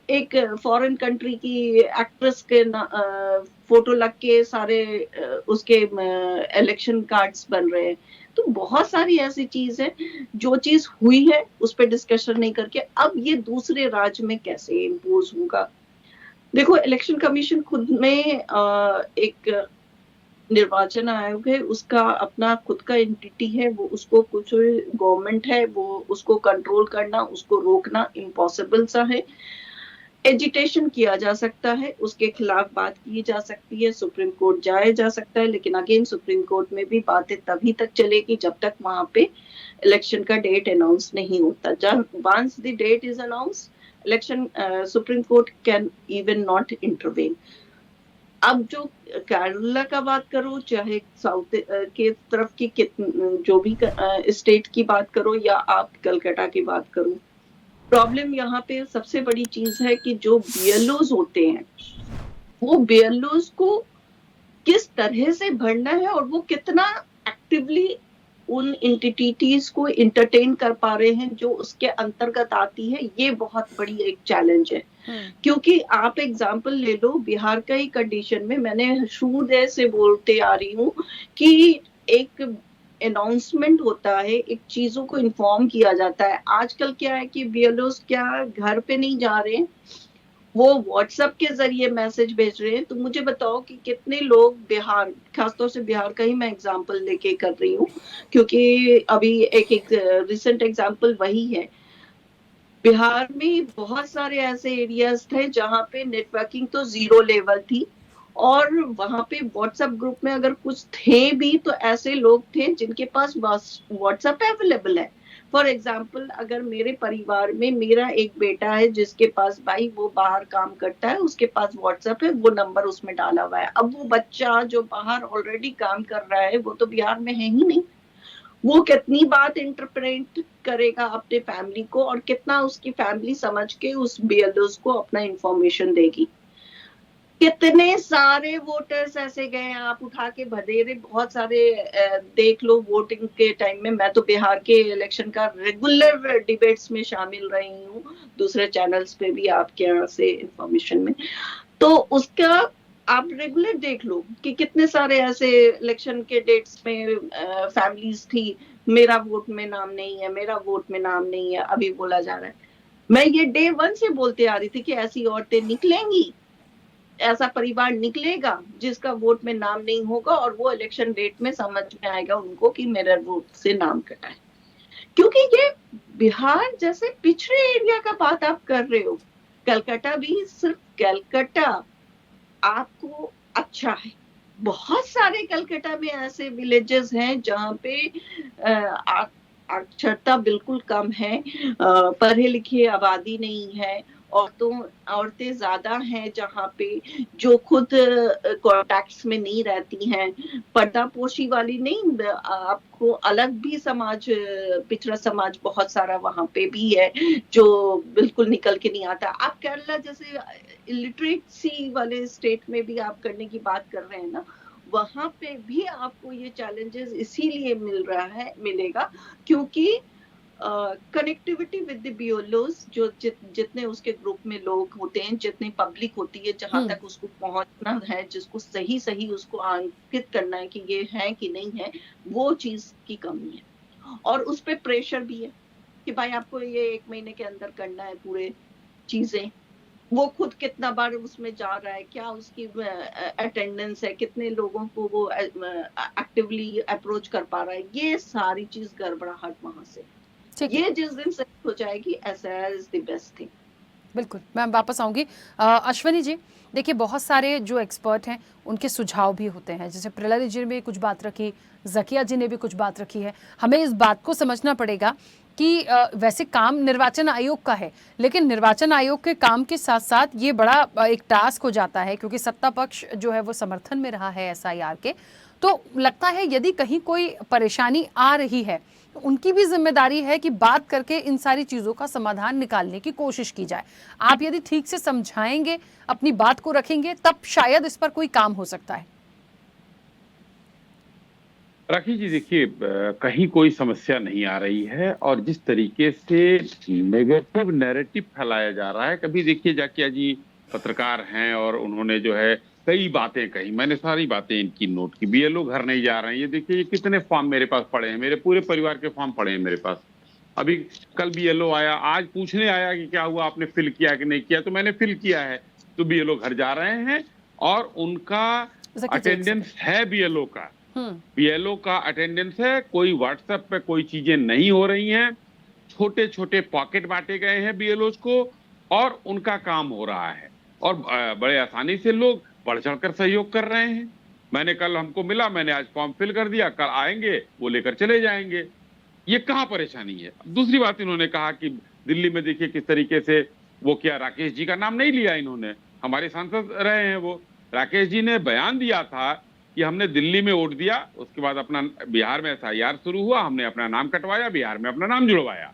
एक फॉरेन कंट्री की एक्ट्रेस के फोटो लग के सारे उसके इलेक्शन कार्ड्स बन रहे हैं। तो बहुत सारी ऐसी चीज है, जो चीज हुई है उस पर डिस्कशन नहीं करके अब ये दूसरे राज्य में कैसे इम्पोज होगा। देखो इलेक्शन कमीशन खुद में एक निर्वाचन आयोग है, उसका अपना खुद का एंटिटी है, वो उसको कुछ गवर्नमेंट है, वो उसको कंट्रोल करना, उसको रोकना इम्पॉसिबल सा है। एजिटेशन किया जा सकता है, उसके खिलाफ बात की जा सकती है, सुप्रीम कोर्ट जाया जा सकता है, लेकिन अगेन सुप्रीम कोर्ट में भी बातें तभी तक चलेगी जब तक वहां पे इलेक्शन का डेट अनाउंस नहीं होता। जब once the date is announce, election supreme court can even not intervene. अब जो केरला का बात करो, चाहे साउथ के तरफ की जो भी स्टेट की बात करो, या आप कलकत्ता की बात करो, प्रॉब्लम यहाँ पे सबसे बड़ी चीज है कि जो बीएलओज होते हैं, वो बीएलओज को किस तरह से भरना है और वो कितना एक्टिवली उन एंटिटीज को इंटरटेन कर पा रहे हैं जो उसके अंतर्गत आती है, ये बहुत बड़ी एक चैलेंज है। क्योंकि आप एग्जाम्पल ले लो बिहार का ही कंडीशन में, मैंने शुरू से बोलते आ रही हूँ कि एक अनाउंसमेंट होता है, एक चीजों को इन्फॉर्म किया जाता है। आजकल क्या है कि बीएलओस क्या घर पे नहीं जा रहे हैं, वो व्हाट्सएप के जरिए मैसेज भेज रहे हैं। तो मुझे बताओ कि कितने लोग बिहार, खासतौर से बिहार का ही मैं एग्जांपल लेके कर रही हूँ क्योंकि अभी एक रिसेंट एग्जांपल वही है। बिहार में बहुत सारे ऐसे एरियाज थे जहाँ पे नेटवर्किंग तो 0 लेवल थी, और वहां पे व्हाट्सएप ग्रुप में अगर कुछ थे भी तो ऐसे लोग थे जिनके पास व्हाट्सएप अवेलेबल है। फॉर एग्जाम्पल, अगर मेरे परिवार में मेरा एक बेटा है जिसके पास, भाई वो बाहर काम करता है, उसके पास व्हाट्सएप है, वो नंबर उसमें डाला हुआ है। अब वो बच्चा जो बाहर ऑलरेडी काम कर रहा है, वो तो बिहार में है ही नहीं, वो कितनी बात इंटरप्रेट करेगा अपने फैमिली को, और कितना उसकी फैमिली समझ के उस बीएलओस को अपना इंफॉर्मेशन देगी। कितने सारे वोटर्स ऐसे गए, आप उठा के भदेरे बहुत सारे देख लो। वोटिंग के टाइम में मैं तो बिहार के इलेक्शन का रेगुलर डिबेट्स में शामिल रही हूँ, दूसरे चैनल्स पे भी आपके यहाँ से इंफॉर्मेशन में, तो उसका आप रेगुलर देख लो कि कितने सारे ऐसे इलेक्शन के डेट्स में फैमिलीज थी, मेरा वोट में नाम नहीं है, मेरा वोट में नाम नहीं है, अभी बोला जा रहा है। मैं ये डे 1 से बोलते आ रही थी कि ऐसी औरतें निकलेंगी, ऐसा परिवार निकलेगा जिसका वोट में नाम नहीं होगा, और वो इलेक्शन डेट में समझ में आएगा उनको कि मेरा वोट से नाम कटा है। क्योंकि ये बिहार जैसे पिछड़े एरिया का बात आप कर रहे हो, कलकत्ता भी सिर्फ कलकत्ता आपको अच्छा है, बहुत सारे कलकत्ता में ऐसे विलेजेस हैं जहाँ पे साक्षरता बिल्कुल कम है, पढ़े लिखे आबादी नहीं है, औरतें ज्यादा हैं जहाँ पे, जो खुद कॉन्टैक्ट्स में नहीं रहती हैं, पर्दापोशी वाली नहीं, आपको अलग भी समाज, पिछड़ा समाज बहुत सारा वहाँ पे भी है जो बिल्कुल निकल के नहीं आता। आप केरला जैसे इलिटरेसी वाले स्टेट में भी आप करने की बात कर रहे हैं ना, वहां पे भी आपको ये चैलेंजेस इसीलिए मिलेगा क्योंकि कनेक्टिविटी विद द बीएलओस, जो जितने उसके ग्रुप में लोग होते हैं, जितनी पब्लिक होती है, जहां तक उसको पहुंचना है, जिसको सही उसको अंकित करना है कि ये है कि नहीं है, वो चीज की कमी है। और उस पे प्रेशर भी है कि भाई आपको ये 1 महीने के अंदर करना है पूरे चीजें। वो खुद कितना बार उसमें जा रहा है, क्या उसकी अटेंडेंस है, कितने लोगों को वो एक्टिवली अप्रोच कर पा रहा है, ये सारी चीज गड़बड़ाहट वहां से। ये जिस दिन सही हो जाएगी, SIR is the best thing. बिल्कुल, मैं वापस आऊंगी। अश्वनी जी, देखिए बहुत सारे जो एक्सपर्ट हैं उनके सुझाव भी होते हैं, जैसे प्रहलाद जी ने भी कुछ बात रखी, जकिया जी ने भी कुछ बात रखी है। हमें इस बात को समझना पड़ेगा कि वैसे काम निर्वाचन आयोग का है, लेकिन निर्वाचन आयोग के काम के साथ साथ ये बड़ा एक टास्क हो जाता है, क्योंकि सत्ता पक्ष जो है वो समर्थन में रहा है एसआईआर के। तो लगता है यदि कहीं कोई परेशानी आ रही है तो उनकी भी जिम्मेदारी है कि बात करके इन सारी चीज़ों का समाधान निकालने की कोशिश की जाए। आप यदि ठीक से समझाएंगे, अपनी बात को रखेंगे, तब शायद इस पर कोई काम हो सकता है। राखी जी, देखिए कहीं कोई समस्या नहीं आ रही है, और जिस तरीके से नेगेटिव नैरेटिव फैलाया जा रहा है, कभी देखिए जाकिया जी पत्रकार हैं और उन्होंने जो है कई बातें कही, मैंने सारी बातें इनकी नोट की। बीएलओ घर नहीं जा रहे हैं, ये देखिए ये कितने फॉर्म मेरे पास पड़े हैं, मेरे पूरे परिवार के फॉर्म पड़े हैं मेरे पास। अभी कल बीएलओ आया, आज पूछने आया कि क्या हुआ, आपने फिल किया कि नहीं किया, तो मैंने फिल किया है। तो बीएलओ घर जा रहे हैं और उनका अटेंडेंस है, बीएलओ का अटेंडेंस है। कोई व्हाट्सएप पे कोई चीजें नहीं हो रही हैं, छोटे छोटे पॉकेट बांटे गए हैं बीएलओ को, और उनका काम हो रहा है, और बड़े आसानी से लोग बढ़ चढ़कर सहयोग कर रहे हैं। मैंने कल, हमको मिला, मैंने आज फॉर्म फिल कर दिया, कल आएंगे वो लेकर चले जाएंगे। ये कहाँ परेशानी है। दूसरी बात, इन्होंने कहा कि दिल्ली में देखिए किस तरीके से वो, क्या राकेश जी का नाम नहीं लिया इन्होंने, हमारे सांसद रहे हैं वो। राकेश जी ने बयान दिया था कि हमने दिल्ली में वोट दिया, उसके बाद अपना बिहार में एसआईआर शुरू हुआ, हमने अपना नाम कटवाया, बिहार में अपना नाम जुड़वाया।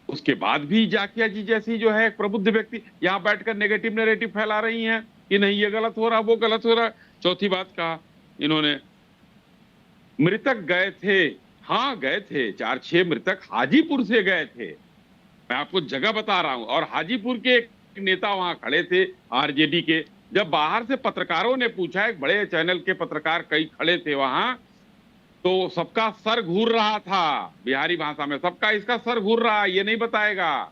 उसके बाद भी जाकिया जी जैसी जो है प्रबुद्ध व्यक्ति यहाँ बैठकर नेगेटिव नैरेटिव फैला रही हैं कि नहीं ये गलत हो रहा, वो गलत हो रहा। चौथी बात कहा इन्होंने, मृतक गए थे, हाँ गए थे, 4-6 मृतक हाजीपुर से गए थे, मैं आपको जगह बता रहा हूं। और हाजीपुर के एक नेता वहां खड़े थे आरजेडी के, जब बाहर से पत्रकारों ने पूछा, एक बड़े चैनल के पत्रकार कई खड़े थे वहां, तो सबका सर घूर रहा था, बिहारी भाषा में सबका इसका सर घूर रहा, ये नहीं बताएगा।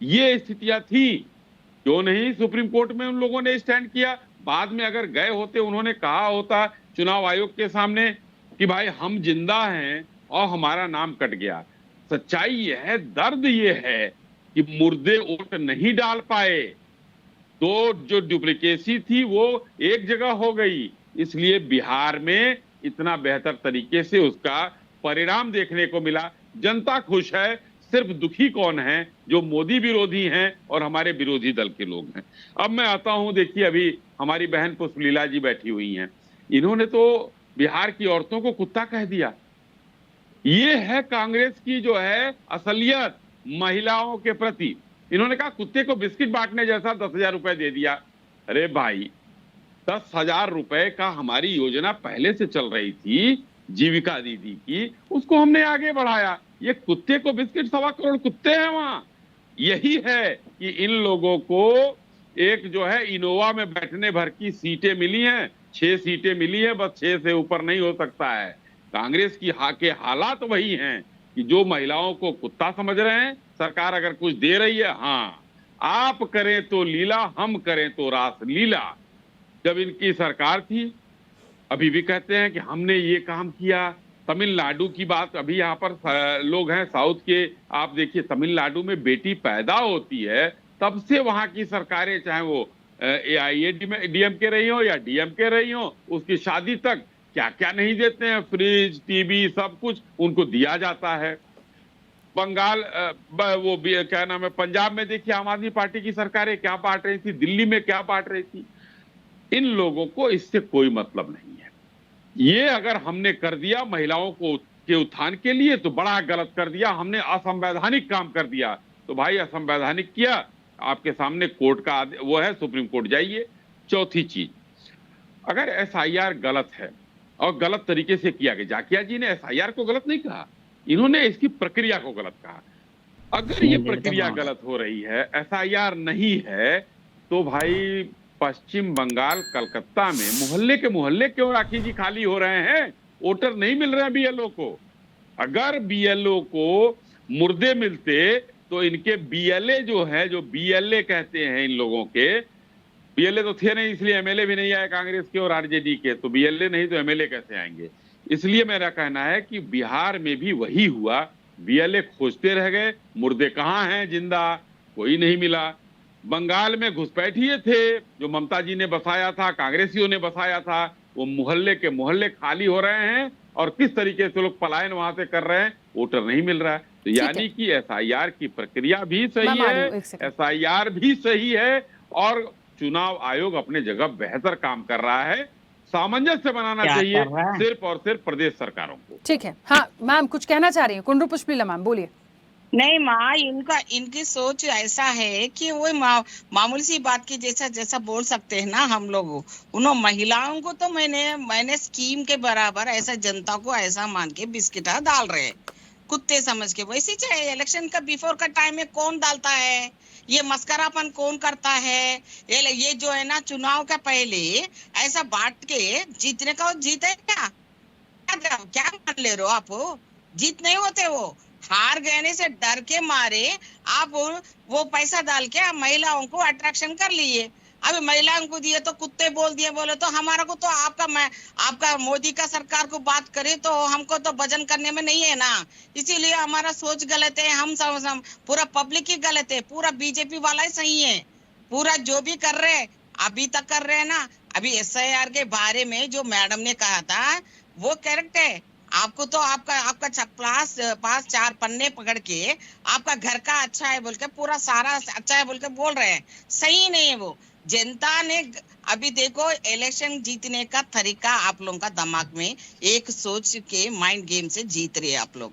ये स्थितियां थी, क्यों नहीं सुप्रीम कोर्ट में उन लोगों ने स्टैंड किया। बाद में अगर गए होते, उन्होंने कहा होता चुनाव आयोग के सामने कि भाई हम जिंदा हैं और हमारा नाम कट गया। सच्चाई ये है, दर्द ये है कि मुर्दे वोट नहीं डाल पाए, तो जो डुप्लीकेसी थी वो एक जगह हो गई, इसलिए बिहार में इतना बेहतर तरीके से उसका परिणाम देखने को मिला। जनता खुश है, सिर्फ दुखी कौन है, जो मोदी विरोधी हैं और हमारे विरोधी दल के लोग हैं। अब मैं आता हूं, देखिए अभी हमारी बहन पुष्पलीला जी बैठी हुई हैं, इन्होंने तो बिहार की औरतों को कुत्ता कह दिया। ये है कांग्रेस की जो है असलियत महिलाओं के प्रति। इन्होंने कहा कुत्ते को बिस्किट बांटने जैसा 10,000 रुपए दे दिया। अरे भाई, 10,000 रुपए का हमारी योजना पहले से चल रही थी जीविका दीदी की, उसको हमने आगे बढ़ाया। ये कुत्ते को बिस्किट, 1.25 करोड़ कुत्ते हैं वहां। यही है कि इन लोगों को एक जो है इनोवा में बैठने भर की सीटें मिली हैं, 6 सीटें मिली हैं, बस 6 से ऊपर नहीं हो सकता है। कांग्रेस की के हालात वही हैं कि जो महिलाओं को कुत्ता समझ रहे हैं, सरकार अगर कुछ दे रही है, हाँ आप करें तो लीला, हम करें तो रास लीला। जब इनकी सरकार थी, अभी भी कहते हैं कि हमने ये काम किया। तमिलनाडु की बात, अभी यहाँ पर लोग हैं साउथ के, आप देखिए तमिलनाडु में बेटी पैदा होती है तब से वहां की सरकारें, चाहे वो AIADMK रही हो या DMK रही हो, उसकी शादी तक क्या क्या नहीं देते हैं, फ्रिज, टीवी, सब कुछ उनको दिया जाता है। बंगाल क्या नाम है, पंजाब में देखिए आम आदमी पार्टी की सरकारें क्या बांट रही थी, दिल्ली में क्या बांट रही थी। इन लोगों को इससे कोई मतलब नहीं है। ये अगर हमने कर दिया महिलाओं को के उत्थान के लिए तो बड़ा गलत कर दिया, हमने असंवैधानिक काम कर दिया। तो भाई असंवैधानिक किया, आपके सामने कोर्ट का वो है, सुप्रीम कोर्ट जाइए। चौथी चीज, अगर एसआईआर गलत है और गलत तरीके से किया गया, जाकिया जी ने एसआईआर को गलत नहीं कहा, इन्होंने इसकी प्रक्रिया को गलत कहा। अगर ये प्रक्रिया गलत हो रही है, एसआईआर नहीं है, तो भाई पश्चिम बंगाल कलकत्ता में मोहल्ले के मोहल्ले क्यों राखी जी खाली हो रहे हैं? वोटर नहीं मिल रहे हैं बीएलओ को। अगर बीएलओ को मुर्दे मिलते तो इनके बीएलए जो है, जो बीएलए कहते हैं इन लोगों के, बीएलए तो थे नहीं इसलिए एमएलए भी नहीं आए कांग्रेस के और आरजेडी के, तो बीएलए नहीं तो एमएलए कैसे आएंगे? इसलिए मेरा कहना है कि बिहार में भी वही हुआ, बीएलए खोजते रह गए, मुर्दे कहाँ हैं जिंदा, कोई नहीं मिला। बंगाल में घुसपैठिए थे जो ममता जी ने बसाया था, कांग्रेसियों ने बसाया था, वो मोहल्ले के मोहल्ले खाली हो रहे हैं और किस तरीके से लोग पलायन वहां से कर रहे हैं, वोटर नहीं मिल रहा है। तो यानी कि एसआईआर की प्रक्रिया भी सही है, एसआईआर भी सही है और चुनाव आयोग अपने जगह बेहतर काम कर रहा है। सामंजस्य बनाना चाहिए सिर्फ और सिर्फ प्रदेश सरकारों को। ठीक है। हाँ मैम कुछ कहना चाह रही हैं? कुंडू पुष्पलीला मैम बोलिए। नहीं माँ, इनकी सोच ऐसा है कि वो मामूली सी बात की जैसा बोल सकते हैं ना हम लोग। उन महिलाओं को तो मैंने स्कीम के बराबर ऐसा जनता को ऐसा मान के बिस्किटा डाल रहे कुत्ते समझ के। वैसे चाहे इलेक्शन का बिफोर का टाइम में कौन डालता है, ये मस्करापन कौन करता है? ये जो है ना चुनाव का पहले ऐसा बांट के जीतने का, जीते क्या मान ले रहे हो आप? जीत नहीं होते, वो हार गए से डर के मारे आप वो पैसा डाल के आप महिलाओं को अट्रैक्शन कर लिए। अभी महिलाओं को दिए तो कुत्ते बोल दिए, बोले तो हमारा को तो आपका मोदी का सरकार को बात करे तो हमको तो भजन करने में नहीं है ना, इसीलिए हमारा सोच गलत है। हम पूरा पब्लिक ही गलत है, पूरा बीजेपी वाला ही सही है। पूरा जो भी कर रहे अभी तक कर रहे हैं ना। अभी एसआईआर के बारे में जो मैडम ने कहा था वो करेक्ट है। आपको तो आपका पास 4 पन्ने पकड़ के आपका घर का अच्छा है बोल के, पूरा सारा अच्छा है बोल के बोल रहे हैं, सही नहीं है वो। जनता ने अभी देखो इलेक्शन जीतने का तरीका आप लोगों का दिमाग में एक सोच के माइंड गेम से जीत रहे आप लोग।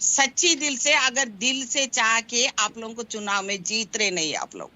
सच्ची दिल से, अगर दिल से चाह के आप लोगों को चुनाव में जीत रहे नहीं आप लोग।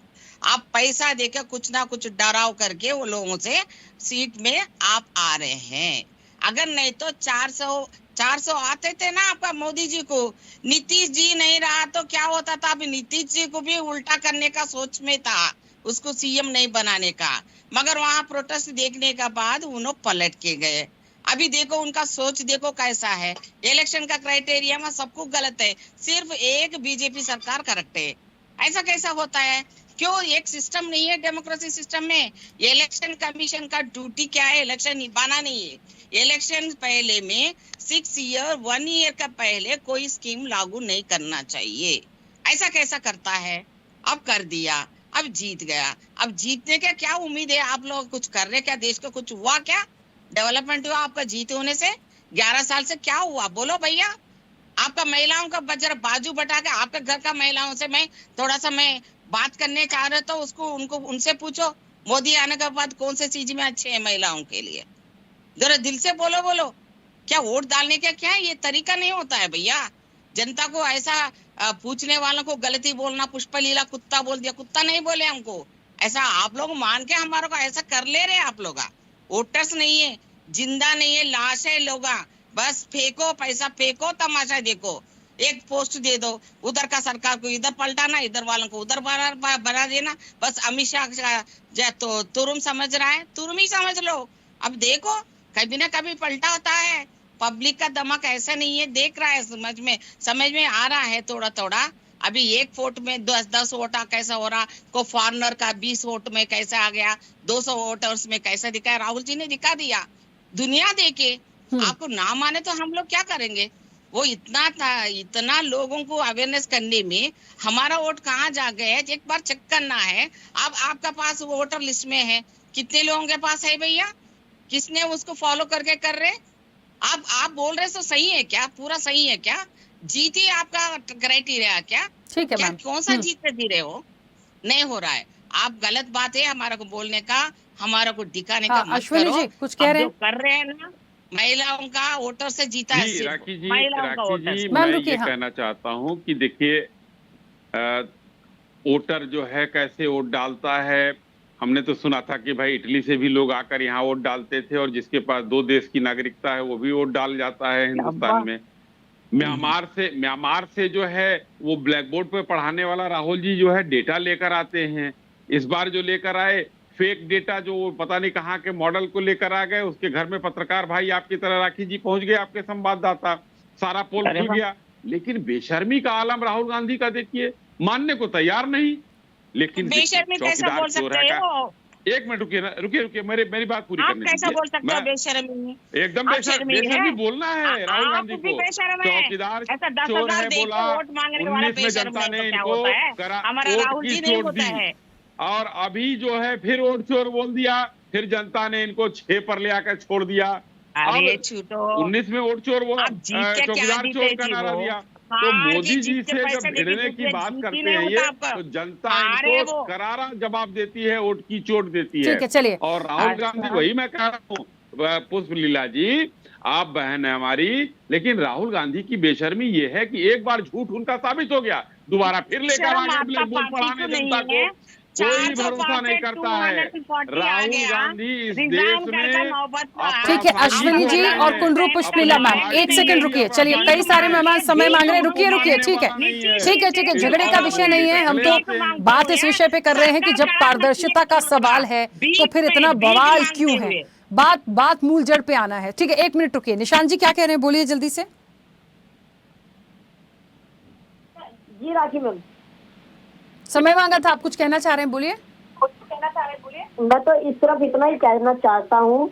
आप पैसा देकर कुछ ना कुछ डराव करके वो लोगों से सीट में आप आ रहे हैं। अगर नहीं तो 400 आते थे ना आपका मोदी जी को, नीतीश जी नहीं रहा तो क्या होता था? अभी नीतीश जी को भी उल्टा करने का सोच में था, उसको सीएम नहीं बनाने का, मगर वहां प्रोटेस्ट देखने का बाद उन्होंने पलट के गए। अभी देखो उनका सोच देखो कैसा है। इलेक्शन का क्राइटेरिया में सब कुछ गलत है, सिर्फ एक बीजेपी सरकार करेक्ट है। ऐसा कैसा होता है? क्यों एक सिस्टम नहीं है डेमोक्रेसी सिस्टम में? इलेक्शन कमीशन का ड्यूटी क्या है? इलेक्शन निभाना नहीं है। इलेक्शन पहले में 1 ईयर का पहले कोई स्कीम लागू नहीं करना चाहिए। ऐसा कैसा करता है? अब कर दिया, अब जीत गया। अब जीतने का क्या उम्मीद है? आप लोग कुछ कर रहे क्या? देश का कुछ हुआ क्या? डेवलपमेंट हुआ आपका जीत होने से? 11 साल से क्या हुआ बोलो भैया? आपका महिलाओं का जरा बाजू बटा के आपके घर का महिलाओं से मैं थोड़ा सा बात करने चाह रहे तो उनसे पूछो मोदी आने के बाद कौन से चीज में अच्छे है महिलाओं के लिए। जरा दिल से बोलो। क्या वोट डालने का क्या ये तरीका नहीं होता है भैया? जनता को ऐसा पूछने वालों को गलती बोलना, पुष्पलीला कुत्ता बोल दिया, कुत्ता नहीं बोले हमको, ऐसा आप लोग मान के हमारे को ऐसा कर ले रहे आप लोग। वोटर्स नहीं है, जिंदा नहीं है, लाश है लोग। बस फेंको, पैसा फेंको, तमाशा देखो। एक पोस्ट दे दो, उधर का सरकार को इधर पलटाना, इधर वालों को उधर बना देना। बस अमित शाह तो तुरुम समझ रहा है, तुरुम ही समझ लो। अब देखो कभी ना कभी पलटा होता है। पब्लिक का दिमाग ऐसा नहीं है, देख रहा है, समझ में आ रहा है थोड़ा। अभी एक वोट में 10 वोट कैसा हो रहा, को फॉरनर का 20 वोट में कैसे आ गया, 200 वोटर्स में कैसा दिखा। राहुल जी ने दिखा दिया, दुनिया देखे। आपको ना माने तो हम लोग क्या करेंगे? वो इतना लोगों को अवेयरनेस करने में हमारा वोट कहाँ जा गए है, एक बार चेक करना है। अब आपका पास वोटर लिस्ट में है, कितने लोगों के पास है भैया? किसने उसको फॉलो करके कर रहे? आप बोल रहे तो सही है क्या? पूरा सही है क्या? जीती आपका क्राइटेरिया क्या? ठीक है क्या मैम। कौन सा जीतते जी रहे हो? नहीं हो रहा है। आप गलत बात है हमारा को बोलने का, हमारा को दिखाने का हाँ, मत अश्विनी करो। जी कुछ कह अब रहे जो हैं? कर रहे हैं ना, महिलाओं का वोटर से जीता है, जी सिर्फ राखी महिलाओं का वोटर जी से। मैम मैं रुकिए, ये हाँ। कहना चाहता हूँ कि देखिए वोटर जो है कैसे वोट डालता है। हमने तो सुना था कि भाई इटली से भी लोग आकर यहाँ वोट डालते थे और जिसके पास 2 देश की नागरिकता है वो भी वोट डाल जाता है हिंदुस्तान में। म्यांमार से जो है वो ब्लैक बोर्ड पे पढ़ाने वाला राहुल जी जो है डेटा लेकर आते हैं। इस बार जो लेकर आए फेक डेटा, जो पता नहीं कहाँ के मॉडल को लेकर आ गए। उसके घर में पत्रकार भाई आपकी तरह राखी जी पहुंच गए, आपके संवाददाता, सारा पोल खुल गया। लेकिन बेशर्मी का आलम राहुल गांधी का देखिए, मानने को तैयार नहीं। लेकिन बेशर्मी कैसा बोल सकते हो? एक मिनट रुकिए मेरी बात पूरी आप करने कैसा दीजिए। बोल सकते हो मैं बेशर्मी? एकदम आप बेशर्मी शर्मीले हैं? बोलना है राहुल गांधी आप भी को। बेशर्म है। चौकीदार ऐसा 10,000 चोर है देख के बोला, वोट मांगने वाला 19 में बेशर्म जनता नहीं ने तो क्या इनको होता है? हमारा वोट राहुल की जी नहीं चोट होता दी है। और अभी जो है फिर वोट चोर बोल दिया, फिर जनता ने इनको 6 पर ले आकर छोड़ दिया। अरे अब छूटो, 19 में वोट चोर वो आप जीत के क्या चौकीदार जीते चोर का जी नारा वो? दिया। तो हार मोदी के जी जीत के से पैसे जब देके भिड़ने की जीते, बात जीती करते नहीं हैं होता ये, आपका। तो जनता हार है इनको वो। करारा जवाब देती है, वोट की चोट देती ठीक है, चलिए। और राहुल गांधी, वही मैं कह रहा हूँ पुष्प लीला जी, आप बहन है हमारी, लेकिन राहुल गांधी की बेशर्मी ये है कि एक बार झूठ उनका साबित हो गया, दोबारा फिर लेकर आ गए ब्लैक बोर्ड पढ़ाने जनता को। कोई भरोसा नहीं करता है। राहुल गांधी इस देश में ठीक है अश्विनी जी और कुंडरू पुष्पलीला मैम, एक सेकंड रुकिए। चलिए, कई सारे मेहमान समय मांग रहे हैं, रुकिए। ठीक है, झगड़े का विषय नहीं है। हम तो बात इस विषय पे कर रहे हैं कि जब पारदर्शिता का सवाल है तो फिर इतना बवाल क्यों है। बात मूल जड़ पे आना है। ठीक है, 1 मिनट रुकिए। निशांत जी क्या कह रहे हैं, बोलिए जल्दी से। जी राखी मैम, समय मांगा था, आप कुछ कहना चाह रहे हैं, बोलिए। मैं तो इस तरफ इतना ही कहना चाहता हूँ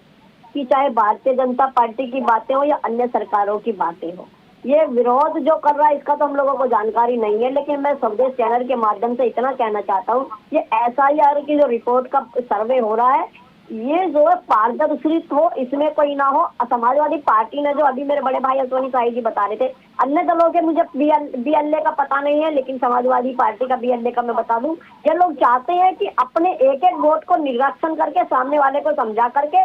कि चाहे भारतीय जनता पार्टी की बातें हो या अन्य सरकारों की बातें हो, ये विरोध जो कर रहा है इसका तो हम लोगों को जानकारी नहीं है। लेकिन मैं स्वदेश चैनल के माध्यम से इतना कहना चाहता हूँ, ये SIR की जो रिपोर्ट का सर्वे हो रहा है, ये जो है पारदर्शी हो, इसमें कोई ना हो। समाजवादी पार्टी ने जो अभी मेरे बड़े भाई अश्विनी साई जी बता रहे थे, अन्य दलों के मुझे BLA का पता नहीं है, लेकिन समाजवादी पार्टी का BLA का मैं बता दूं, ये लोग चाहते हैं कि अपने एक एक वोट को निरीक्षण करके सामने वाले को समझा करके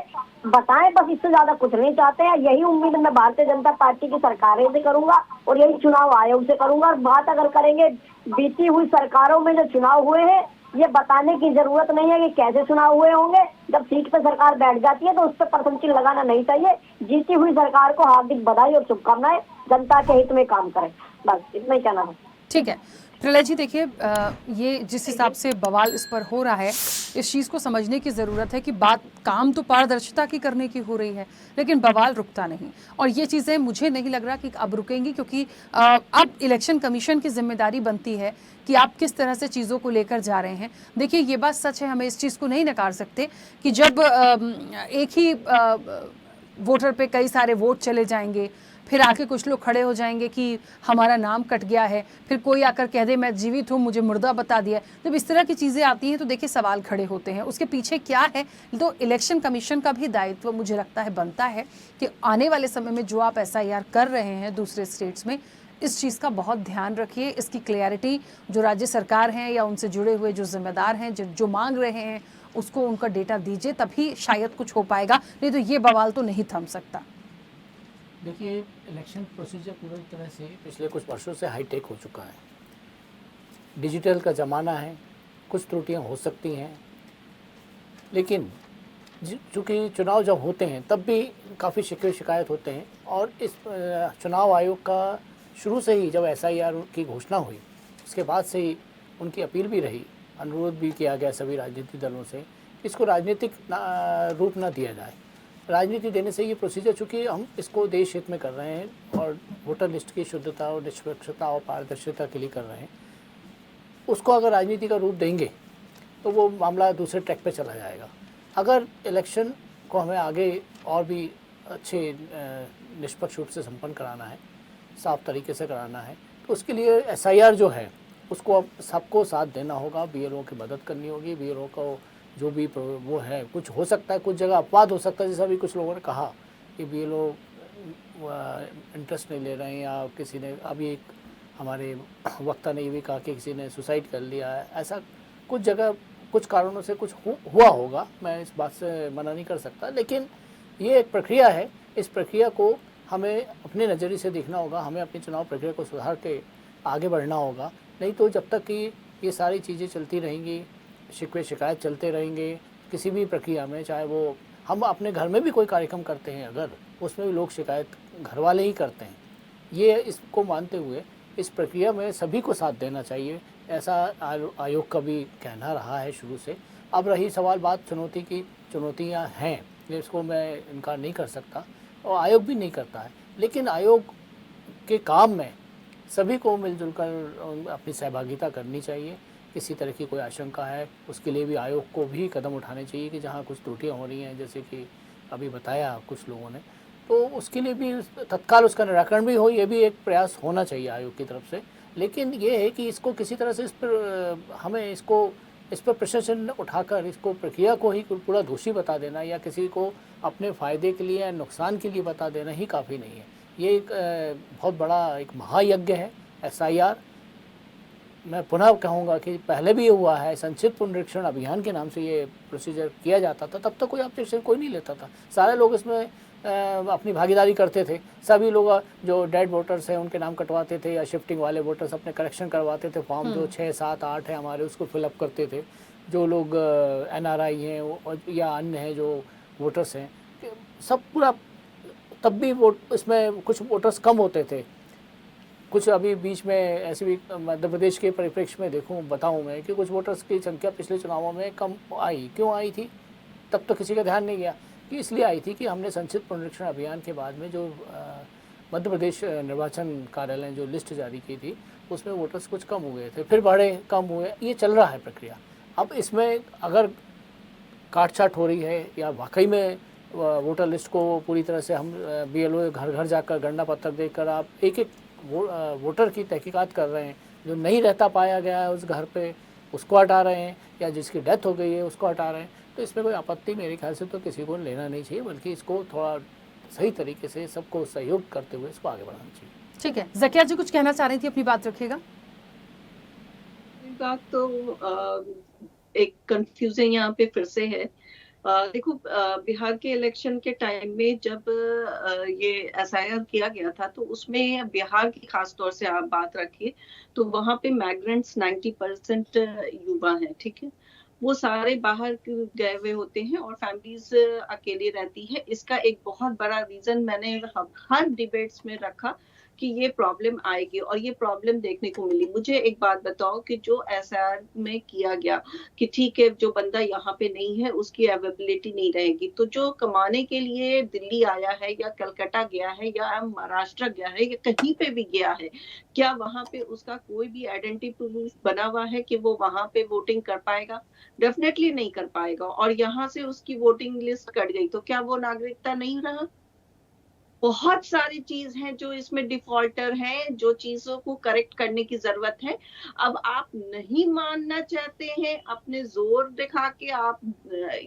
बताएं, बस इससे ज्यादा कुछ नहीं चाहते हैं। यही उम्मीद मैं भारतीय जनता पार्टी की सरकारें से करूंगा और यही चुनाव आयोग से करूंगा। और बात अगर करेंगे बीती हुई सरकारों में जो चुनाव हुए हैं, ये बताने की जरूरत नहीं है कि कैसे चुनाव हुए होंगे। जब सीट पे सरकार बैठ जाती है तो उस पर परसेंटेज लगाना नहीं चाहिए। जीती हुई सरकार को हार्दिक बधाई और शुभकामनाएं, जनता के हित में काम करें, बस इतना ही कहना है। ठीक है प्रलय जी, देखिए ये जिस हिसाब से बवाल इस पर हो रहा है, इस चीज़ को समझने की ज़रूरत है कि बात काम तो पारदर्शिता की करने की हो रही है, लेकिन बवाल रुकता नहीं। और ये चीज़ें मुझे नहीं लग रहा कि अब रुकेंगी, क्योंकि अब इलेक्शन कमीशन की जिम्मेदारी बनती है कि आप किस तरह से चीज़ों को लेकर जा रहे हैं। देखिए ये बात सच है, हमें इस चीज़ को नहीं नकार सकते कि जब एक ही वोटर पे कई सारे वोट चले जाएंगे, फिर आके कुछ लोग खड़े हो जाएंगे कि हमारा नाम कट गया है, फिर कोई आकर कह दे मैं जीवित हूँ, मुझे मुर्दा बता दिया। जब इस तरह की चीज़ें आती हैं तो देखिए सवाल खड़े होते हैं, उसके पीछे क्या है। तो इलेक्शन कमीशन का भी दायित्व मुझे लगता है बनता है कि आने वाले समय में जो आप SIR कर रहे हैं दूसरे स्टेट्स में, इस चीज़ का बहुत ध्यान रखिए। इसकी क्लैरिटी जो राज्य सरकार हैं या उनसे जुड़े हुए जो जिम्मेदार हैं, जो मांग रहे हैं, उसको उनका डेटा दीजिए, तभी शायद कुछ हो पाएगा, नहीं तो ये बवाल तो नहीं थम सकता। देखिए इलेक्शन प्रोसीजर पूरी तरह से पिछले कुछ वर्षों से हाईटेक हो चुका है। डिजिटल का ज़माना है, कुछ त्रुटियां हो सकती हैं, लेकिन चूँकि चुनाव जब होते हैं तब भी काफ़ी शिकायत होते हैं। और इस चुनाव आयोग का शुरू से ही जब SIR की घोषणा हुई, उसके बाद से ही उनकी अपील भी रही, अनुरोध भी किया गया सभी राजनीतिक दलों से, इसको राजनीतिक रूप न दिया जाए। राजनीति देने से ये प्रोसीजर, चूँकि हम इसको देश हित में कर रहे हैं और वोटर लिस्ट की शुद्धता और निष्पक्षता और पारदर्शिता के लिए कर रहे हैं, उसको अगर राजनीति का रूप देंगे तो वो मामला दूसरे ट्रैक पे चला जाएगा। अगर इलेक्शन को हमें आगे और भी अच्छे निष्पक्ष रूप से संपन्न कराना है, साफ तरीके से कराना है, तो उसके लिए SIR जो है उसको अब सबको साथ देना होगा। BLO की मदद करनी होगी। BLO को जो भी वो है, कुछ हो सकता है, कुछ जगह अपवाद हो सकता है, जैसा भी कुछ लोगों ने कहा कि BLO इंटरेस्ट नहीं ले रहे हैं, या किसी ने अभी एक हमारे वक्ता ने ये भी कहा कि किसी ने सुसाइड कर लिया है, ऐसा कुछ जगह कुछ कारणों से कुछ हुआ होगा, मैं इस बात से मना नहीं कर सकता, लेकिन ये एक प्रक्रिया है। इस प्रक्रिया को हमें अपने नज़रिए से देखना होगा, हमें अपनी चुनाव प्रक्रिया को सुधार के आगे बढ़ना होगा। नहीं तो जब तक कि ये सारी चीज़ें चलती रहेंगी, शिकवे शिकायत चलते रहेंगे किसी भी प्रक्रिया में, चाहे वो हम अपने घर में भी कोई कार्यक्रम करते हैं अगर, उसमें भी लोग शिकायत घर वाले ही करते हैं। ये इसको मानते हुए इस प्रक्रिया में सभी को साथ देना चाहिए, ऐसा आयोग का भी कहना रहा है शुरू से। अब रही सवाल बात चुनौती की, चुनौतियां हैं, इसको मैं इनकार नहीं कर सकता और आयोग भी नहीं करता है, लेकिन आयोग के काम में सभी को मिलजुल कर अपनी सहभागिता करनी चाहिए। किसी तरह की कोई आशंका है उसके लिए भी आयोग को भी कदम उठाने चाहिए कि जहाँ कुछ त्रुटियाँ हो रही हैं, जैसे कि अभी बताया कुछ लोगों ने, तो उसके लिए भी तत्काल उसका निराकरण भी हो, ये भी एक प्रयास होना चाहिए आयोग की तरफ से। लेकिन ये है कि इसको किसी तरह से हमें इस पर प्रशासन उठाकर इसको प्रक्रिया को ही पूरा दोषी बता देना या किसी को अपने फ़ायदे के लिए या नुकसान के लिए बता देना ही काफ़ी नहीं है। ये एक बहुत बड़ा एक महायज्ञ है SIR। मैं पुनः कहूँगा कि पहले भी ये हुआ है, संक्षिप्त पुनरीक्षण अभियान के नाम से ये प्रोसीजर किया जाता था, तब तक कोई ऑब्जेक्शन कोई नहीं लेता था, सारे लोग इसमें अपनी भागीदारी करते थे। सभी लोग जो डेड वोटर्स हैं उनके नाम कटवाते थे, या शिफ्टिंग वाले वोटर्स अपने करेक्शन करवाते थे, फॉर्म जो 6, 7, 8 है हमारे उसको फिलअप करते थे। जो लोग NRI हैं या अन्य हैं जो वोटर्स हैं, सब पूरा, तब भी इसमें कुछ वोटर्स कम होते थे। कुछ अभी बीच में ऐसे भी मध्य प्रदेश के परिप्रेक्ष्य में बताऊं मैं कि कुछ वोटर्स की संख्या पिछले चुनावों में कम आई। क्यों आई थी? तब तो किसी का ध्यान नहीं गया कि इसलिए आई थी कि हमने संक्षिप्त पुनरीक्षण अभियान के बाद में जो मध्य प्रदेश निर्वाचन कार्यालय ने जो लिस्ट जारी की थी उसमें वोटर्स कुछ कम हो गए थे, फिर बढ़े, कम हुए, ये चल रहा है प्रक्रिया। अब इसमें अगर काट-छाट हो रही है या वाकई में वोटर लिस्ट को पूरी तरह से हम BLO घर घर जाकर गणना पत्र देकर आप एक एक वोटर की तहकीकात कर रहे हैं, जो नहीं रहता पाया गया है उस घर पे उसको हटा रहे हैं, या जिसकी डेथ हो गई है उसको हटा रहे हैं, तो इसमें कोई आपत्ति मेरे ख्याल से तो किसी को लेना नहीं चाहिए, बल्कि इसको थोड़ा सही तरीके से सबको सहयोग करते हुए इसको आगे बढ़ाना चाहिए। ठीक है, ज़किया जी कुछ कहना चाह रही थी, अपनी बात रखिएगा। बात तो एक कंफ्यूजन यहाँ पे फिर से है। देखो, बिहार के इलेक्शन के टाइम में जब ये SIR किया गया था तो उसमें बिहार की खास तौर से आप बात रखिए तो वहाँ पे माइग्रेंट्स 90% युवा हैं, ठीक है। वो सारे बाहर गए हुए होते हैं और फैमिलीज अकेली रहती है। इसका एक बहुत बड़ा रीजन मैंने हर डिबेट्स में रखा कि ये प्रॉब्लम आएगी और ये प्रॉब्लम देखने को मिली। मुझे एक बात बताओ कि जो SIR में किया गया कि ठीक है जो बंदा यहाँ पे नहीं है उसकी अवेलेबिलिटी नहीं रहेगी, तो जो कमाने के लिए दिल्ली आया है या कलकत्ता गया है या महाराष्ट्र गया है या कहीं पे भी गया है, क्या वहां पे उसका कोई भी आइडेंटिटी प्रूफ बना हुआ है कि वो वहां पे वोटिंग कर पाएगा? डेफिनेटली नहीं कर पाएगा। और यहाँ से उसकी वोटिंग लिस्ट कट गई तो क्या वो नागरिकता नहीं रहा? बहुत सारी चीज हैं जो इसमें डिफॉल्टर हैं, जो चीजों को करेक्ट करने की जरूरत है। अब आप नहीं मानना चाहते हैं, अपने जोर दिखा के आप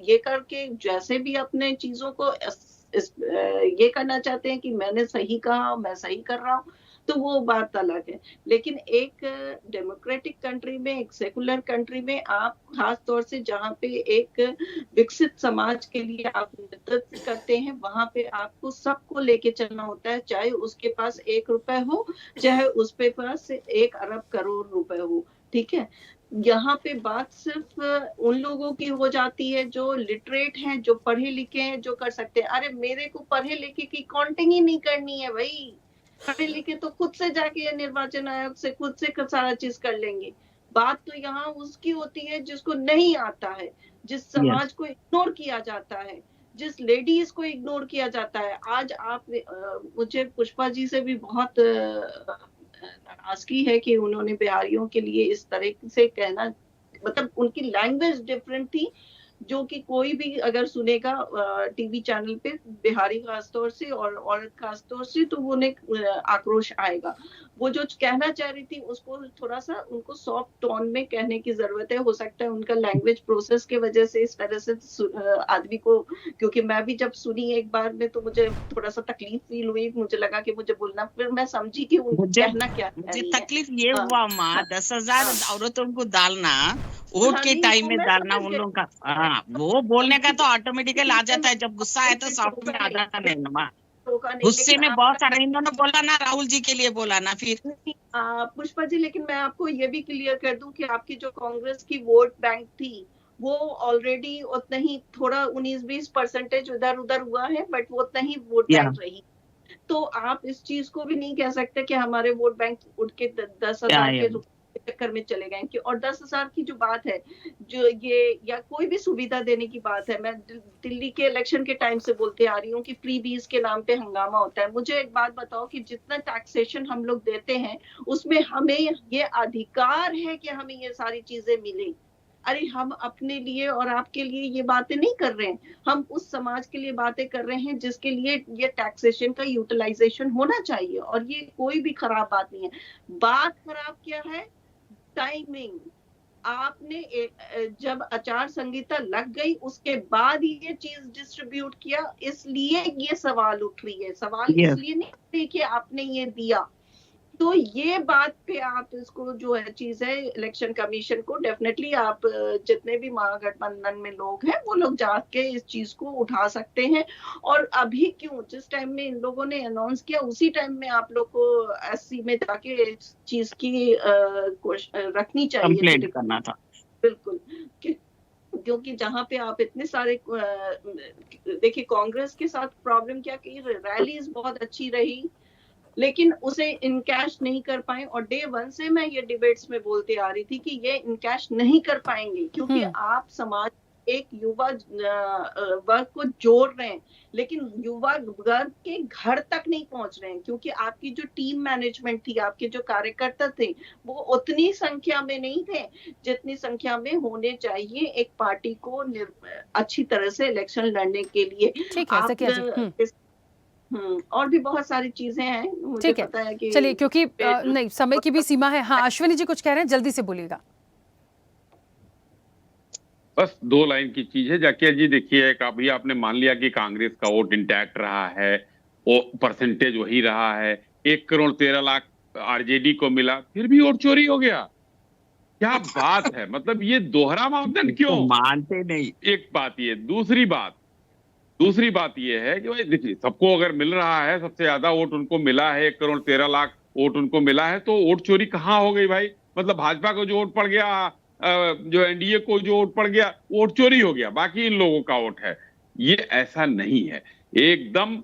ये करके जैसे भी अपने चीजों को ये करना चाहते हैं कि मैंने सही कहा, मैं सही कर रहा हूँ, तो वो बात अलग है। लेकिन एक डेमोक्रेटिक कंट्री में, एक सेकुलर कंट्री में आप खास तौर से जहाँ पे एक विकसित समाज के लिए आप नेतृत्व करते हैं, वहां पे आपको सबको लेके चलना होता है, चाहे उसके पास 1 रुपए हो, चाहे उसके पास 1 अरब करोड़ रुपए हो, ठीक है। यहाँ पे बात सिर्फ उन लोगों की हो जाती है जो लिटरेट हैं, जो पढ़े लिखे हैं, जो कर सकते हैं। अरे मेरे को पढ़े लिखे की काउंटिंग ही नहीं करनी है भाई, पढ़े लिखे तो खुद से जाके निर्वाचन आयोग से खुद से सारा चीज कर लेंगे। बात तो यहाँ उसकी होती है जिसको नहीं आता है, जिस समाज को इग्नोर किया जाता है, जिस लेडीज को इग्नोर किया जाता है। आज आप मुझे पुष्पा जी से भी बहुत नाराजगी है कि उन्होंने बिहारियों के लिए इस तरह से कहना, मतलब उनकी लैंग्वेज डिफरेंट थी, जो कि कोई भी अगर सुनेगा टीवी चैनल पे, बिहारी खासतौर से और औरत खासतौर से, तो वो उन्हें आक्रोश आएगा। वो जो कहना चाह रही थी उसको थोड़ा सा उनको सॉफ्ट टोन में कहने की जरूरत है। हो सकता है उनका लैंग्वेज प्रोसेस के वजह से इस तरह से आदमी को, क्योंकि मैं भी जब सुनी एक बार में तो मुझे थोड़ा सा तकलीफ फील हुई, मुझे लगा कि मुझे बोलना, फिर मैं समझी कि उनको कहना क्या मुझे है। तकलीफ ये हाँ, हुआ माँ, 10,000 औरतों को डालना वोट हाँ, के नहीं, टाइम वो में मैं डालना समझ उन गई। लोगों का, हाँ, वो बोलने का तो ऑटोमेटिकल आ जाता है। जब गुस्सा आए तो सॉफ्ट में आ जाता नहीं ना माँ। रोका नहीं, गुस्से लेकिन में बहुत सारे इन्होंने बोला ना, राहुल जी के लिए बोला ना फिर। पुष्पा जी, लेकिन मैं आपको ये भी क्लियर कर दूं कि आपकी जो कांग्रेस की वोट बैंक थी वो ऑलरेडी उतना ही, थोड़ा 19-20% इधर उधर हुआ है, बट वो उतना ही वोट या बैंक रही। तो आप इस चीज को भी नहीं कह सकते कि हमारे वोट बैंक उठ के 10,000 या के चक्कर में चले गए कि, और 10,000 की जो बात है, जो ये या कोई भी सुविधा देने की बात है, मैं दिल्ली के इलेक्शन के टाइम से बोलते आ रही हूँ कि फ्री बीज के नाम पे हंगामा होता है। मुझे एक बात बताओ कि जितना टैक्सेशन हम लोग देते हैं उसमें हमें ये अधिकार है कि हमें ये सारी चीजें मिले। अरे हम अपने लिए और आपके लिए ये बातें नहीं कर रहे हैं, हम उस समाज के लिए बातें कर रहे हैं जिसके लिए ये टैक्सेशन का यूटिलाइजेशन होना चाहिए, और ये कोई भी खराब बात नहीं है। बात खराब क्या है? टाइमिंग। आपने जब आचार संहिता लग गई उसके बाद ये चीज डिस्ट्रीब्यूट किया, इसलिए ये सवाल उठ रही है। सवाल इसलिए नहीं उठ रही कि आपने ये दिया। तो ये बात पे आप इसको जो है चीज है, इलेक्शन कमीशन को डेफिनेटली आप जितने भी महागठबंधन में लोग हैं वो लोग जाके इस चीज को उठा सकते हैं। और अभी क्यों, जिस टाइम में इन लोगों ने अनाउंस किया उसी टाइम में आप लोग को एससी में जाके इस चीज की रखनी चाहिए, कंप्लेंट करना था। बिल्कुल। क्योंकि जहां पे आप इतने सारे, देखिए कांग्रेस के साथ प्रॉब्लम क्या की, रैलीज बहुत अच्छी रही लेकिन उसे इनकैश नहीं कर पाए। और डे 1 से मैं ये डिबेट्स में बोलते आ रही थी कि ये इनकैश नहीं कर पाएंगे, क्योंकि आप समाज एक युवा वर्ग को जोड़ रहे हैं लेकिन युवा वर्ग के घर तक नहीं पहुंच रहे हैं, क्योंकि आपकी जो टीम मैनेजमेंट थी, आपके जो कार्यकर्ता थे, वो उतनी संख्या में नहीं थे जितनी संख्या में होने चाहिए एक पार्टी को अच्छी तरह से इलेक्शन लड़ने के लिए। ठीक है सकिया जी। और भी बहुत सारी चीजें हैं, मुझे पता है कि, चलिए क्योंकि नहीं, समय की भी सीमा है। हाँ, अश्विनी जी कुछ कह रहे हैं, जल्दी से बोलिएगा। बस 2 लाइन की चीज है जाकिया जी। देखिए, एक अभी आपने मान लिया कि कांग्रेस का वोट इंटैक्ट रहा है, वो परसेंटेज वही रहा है, 1,13,00,000 आरजेडी को मिला, फिर भी वोट चोरी हो गया। क्या बात है, मतलब ये दोहरा मापदंड क्यों मानते नहीं? एक बात ये। दूसरी बात ये है कि भाई देखिए, सबको अगर मिल रहा है, सबसे ज्यादा वोट उनको मिला है, 1,13,00,000 वोट उनको मिला है, तो वोट चोरी कहाँ हो गई भाई? मतलब भाजपा को जो वोट पड़ गया, जो एनडीए को जो वोट पड़ गया, वोट चोरी हो गया, बाकी इन लोगों का वोट है। ये ऐसा नहीं है। एकदम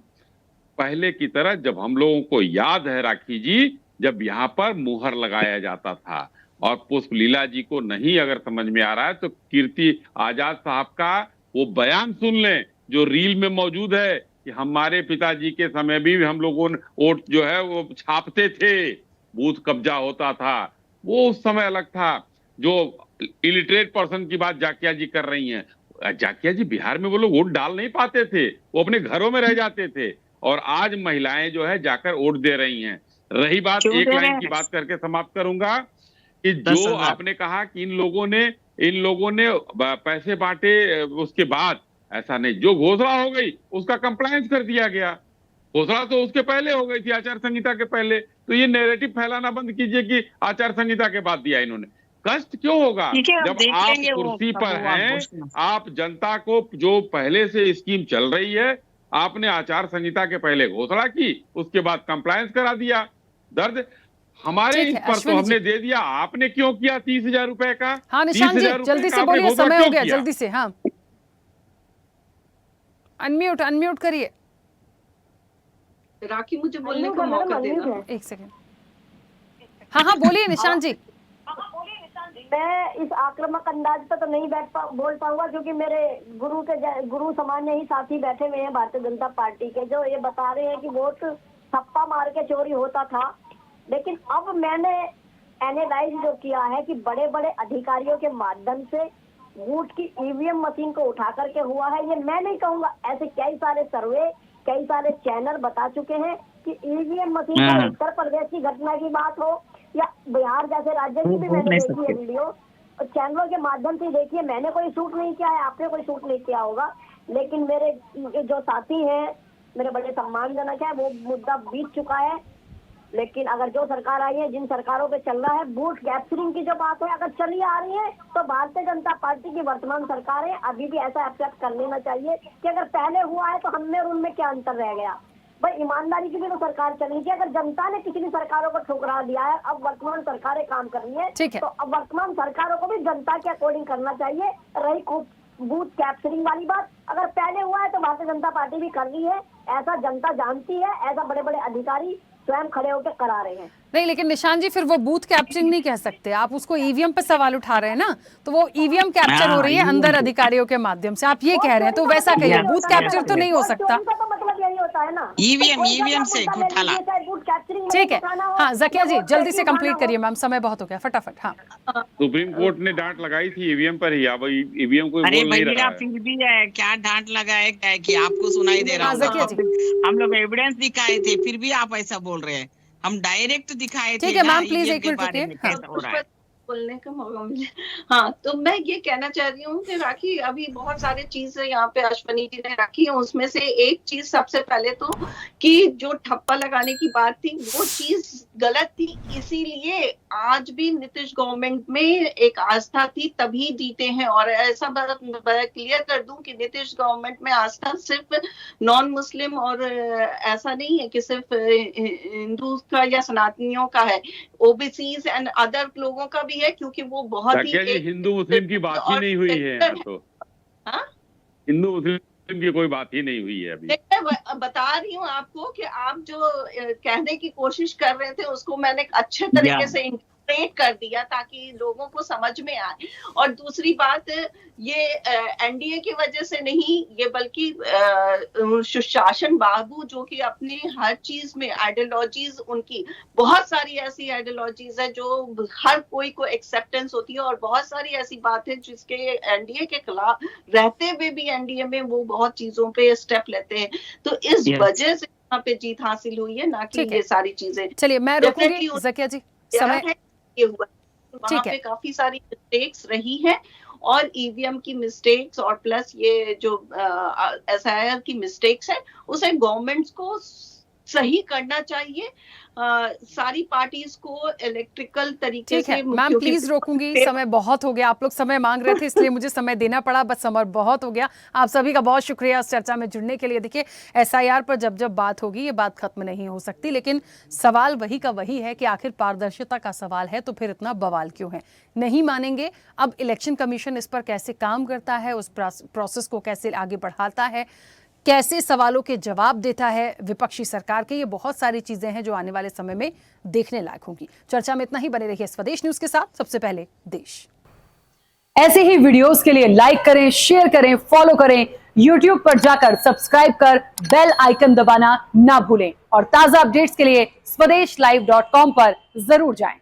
पहले की तरह, जब हम लोगों को याद है राखी जी, जब यहाँ पर मुहर लगाया जाता था, और पुष्प लीला जी को नहीं अगर समझ में आ रहा है तो कीर्ति आजाद साहब का वो बयान सुन लें जो रील में मौजूद है कि हमारे पिताजी के समय भी हम लोगों ने वोट जो है वो छापते थे, बूथ कब्जा होता था, वो उस समय अलग था। जो इलिटरेट पर्सन की बात जाकिया जी कर रही हैं, जाकिया जी बिहार में वो लोग वोट डाल नहीं पाते थे, वो अपने घरों में रह जाते थे, और आज महिलाएं जो है जाकर वोट दे रही हैं। रही बात, एक लाइन की बात करके समाप्त करूंगा कि जो आपने कहा कि इन लोगों ने पैसे बांटे, उसके बाद ऐसा नहीं, जो घोषणा हो गई उसका कंप्लायंस कर दिया गया। घोषणा तो उसके पहले हो गई थी, आचार संहिता के पहले। तो ये नैरेटिव फैलाना बंद कीजिए कि आचार संहिता के बाद दिया इन्होंने। कष्ट क्यों होगा जब आप कुर्सी पर हैं? आप जनता को, जो पहले से स्कीम चल रही है, आपने आचार संहिता के पहले घोषणा की, उसके बाद कंप्लायंस करा दिया। दर्द हमारे इस पर तो हमने दे दिया, आपने क्यों किया 30,000 रुपए का? हाँ निशान जी, जल्दी से बोलिए, समय हो गया, जल्दी से। हाँ, अनम्यूट करिए। राखी, मुझे बोलने का मौका देना। एक सेकंड। हाँ बोलिए निशान जी। मैं इस आक्रामक अंदाज पर तो नहीं बोल पाऊंगा, क्योंकि मेरे गुरु सामान्य ही साथी बैठे हुए हैं भारतीय जनता पार्टी के, जो ये बता रहे हैं कि वोट थप्पा मार के चोरी होता था। लेकिन अब मैंने एनालाइज जो किया है कि बड़े बड़े अधिकारियों के माध्यम से वोट की ईवीएम मशीन को उठा करके हुआ है, ये मैं नहीं कहूंगा। ऐसे कई सारे सर्वे, कई सारे चैनल बता चुके हैं कि ईवीएम मशीन को उत्तर प्रदेश की घटना की बात हो या बिहार जैसे राज्य की भी मैंने देखी है वीडियो, और चैनलों के माध्यम से देखिए। मैंने कोई शूट नहीं किया है, आपने कोई शूट नहीं किया होगा, लेकिन मेरे जो साथी हैं, मेरे बड़े सम्मानजनक है, वो मुद्दा बीत चुका है। लेकिन अगर जो सरकार आई है, जिन सरकारों पे चल रहा है, वोट कैप्चरिंग की जो बात है अगर चली आ रही है, तो भारतीय जनता पार्टी की वर्तमान सरकार है, अभी भी ऐसा एक्सेप्ट कर लेना चाहिए कि अगर पहले हुआ है तो हम में और उनमें क्या अंतर रह गया। भाई ईमानदारी की भी तो सरकार चलनी चाहिए। अगर जनता ने पिछली सरकारों को ठुकरा दिया है, अब वर्तमान सरकारें काम कर रही है, तो अब वर्तमान सरकारों को भी जनता के अकॉर्डिंग करना चाहिए। रही बूथ कैप्चरिंग वाली बात, अगर पहले हुआ है तो भारतीय जनता पार्टी भी कर रही है, ऐसा जनता जानती है, ऐसा बड़े बड़े अधिकारी स्वयं खड़े होकर करा रहे हैं। नहीं, लेकिन निशान जी फिर वो बूथ कैप्चरिंग नहीं कह सकते आप, उसको ईवीएम पे सवाल उठा रहे हैं ना, तो वो ईवीएम कैप्चर हो रही है अंदर अधिकारियों के माध्यम से, आप ये कह रहे हैं, तो वैसा कहिए, बूथ कैप्चर तो नहीं हो सकता। मतलब यही होता है ना, ईवीएम से घोटाला। ठीक है, हाँ जकिया जी जल्दी से कंप्लीट करिए मैम, समय बहुत हो गया, फटाफट। हाँ, सुप्रीम कोर्ट ने डांट लगाई थी ईवीएम पर ही, अब ईवीएम को अरे बोल नहीं रहा है। फिर भी क्या डांट लगाए कि आपको सुनाई दे रहा जकिया जी, हम लोग एविडेंस दिखाए थे, फिर भी आप ऐसा बोल रहे हैं। हम डायरेक्ट दिखाए थे। ठीक है मैम, प्लीज एक मिनट रुकिए। बोलने का मौका मिले। हाँ, तो मैं ये कहना चाह रही हूँ कि राखी, अभी बहुत सारी चीजें यहाँ पे अश्वनी जी ने रखी है, उसमें से एक चीज सबसे पहले तो कि जो ठप्पा लगाने की बात थी वो चीज गलत थी, इसीलिए आज भी नीतीश गवर्नमेंट में एक आस्था थी, तभी जीते हैं। और ऐसा क्लियर कर दूं कि नीतीश गवर्नमेंट में आस्था सिर्फ नॉन मुस्लिम और ऐसा नहीं है कि सिर्फ हिंदू का या सनातनियों का है, ओबीसीज एंड अदर लोगों का भी है, क्योंकि वो बहुत ही हिंदू मुस्लिम की बात ही नहीं हुई है यहाँ तो। हिंदू मुस्लिम की कोई बात ही नहीं हुई है अभी। मैं बता रही हूँ आपको कि आप जो कहने की कोशिश कर रहे थे उसको मैंने अच्छे तरीके से इंटरप्रेट कर दिया ताकि लोगों को समझ में आए। और दूसरी बात, ये एनडीए की वजह से नहीं, ये बल्कि सुशासन बाबू जो कि अपनी हर चीज में आइडियोलॉजीज, उनकी बहुत सारी ऐसी आइडियोलॉजीज है जो हर कोई को एक्सेप्टेंस होती है, और बहुत सारी ऐसी बातें जिसके एनडीए के खिलाफ रहते हुए भी एनडीए में वो बहुत चीजों पे स्टेप लेते हैं। तो इस वजह से यहाँ पे जीत हासिल हुई है, ना कि ये सारी चीजें। चलिए मैं रोकूंगी जकिया जी, समय ये हुआ वहाँ पे काफी सारी मिस्टेक्स रही है, और ईवीएम की मिस्टेक्स और प्लस ये जो एसआईआर की मिस्टेक्स है उसे गवर्नमेंट्स को सही करना चाहिए। सारी पार्टीज को इलेक्ट्रिकल तरीके से। मैम प्लीज रोकूंगी, समय बहुत हो गया, आप लोग समय मांग रहे थे इसलिए मुझे समय देना पड़ा, बस समय बहुत हो गया। आप सभी का बहुत शुक्रिया इस चर्चा में जुड़ने के लिए। देखिए एसआईआर पर जब जब बात होगी ये बात खत्म नहीं हो सकती, लेकिन सवाल वही का वही है कि आखिर पारदर्शिता का सवाल है तो फिर इतना बवाल क्यों है। नहीं मानेंगे। अब इलेक्शन कमीशन इस पर कैसे काम करता है, उस प्रोसेस को कैसे आगे बढ़ाता है, कैसे सवालों के जवाब देता है विपक्षी सरकार के, ये बहुत सारी चीजें हैं जो आने वाले समय में देखने लायक होंगी। चर्चा में इतना ही, बने रहिए स्वदेश न्यूज के साथ। सबसे पहले देश। ऐसे ही वीडियोस के लिए लाइक करें, शेयर करें, फॉलो करें, YouTube पर जाकर सब्सक्राइब कर बेल आइकन दबाना ना भूलें, और ताजा अपडेट्स के लिए swedeshlive.com पर जरूर जाएं।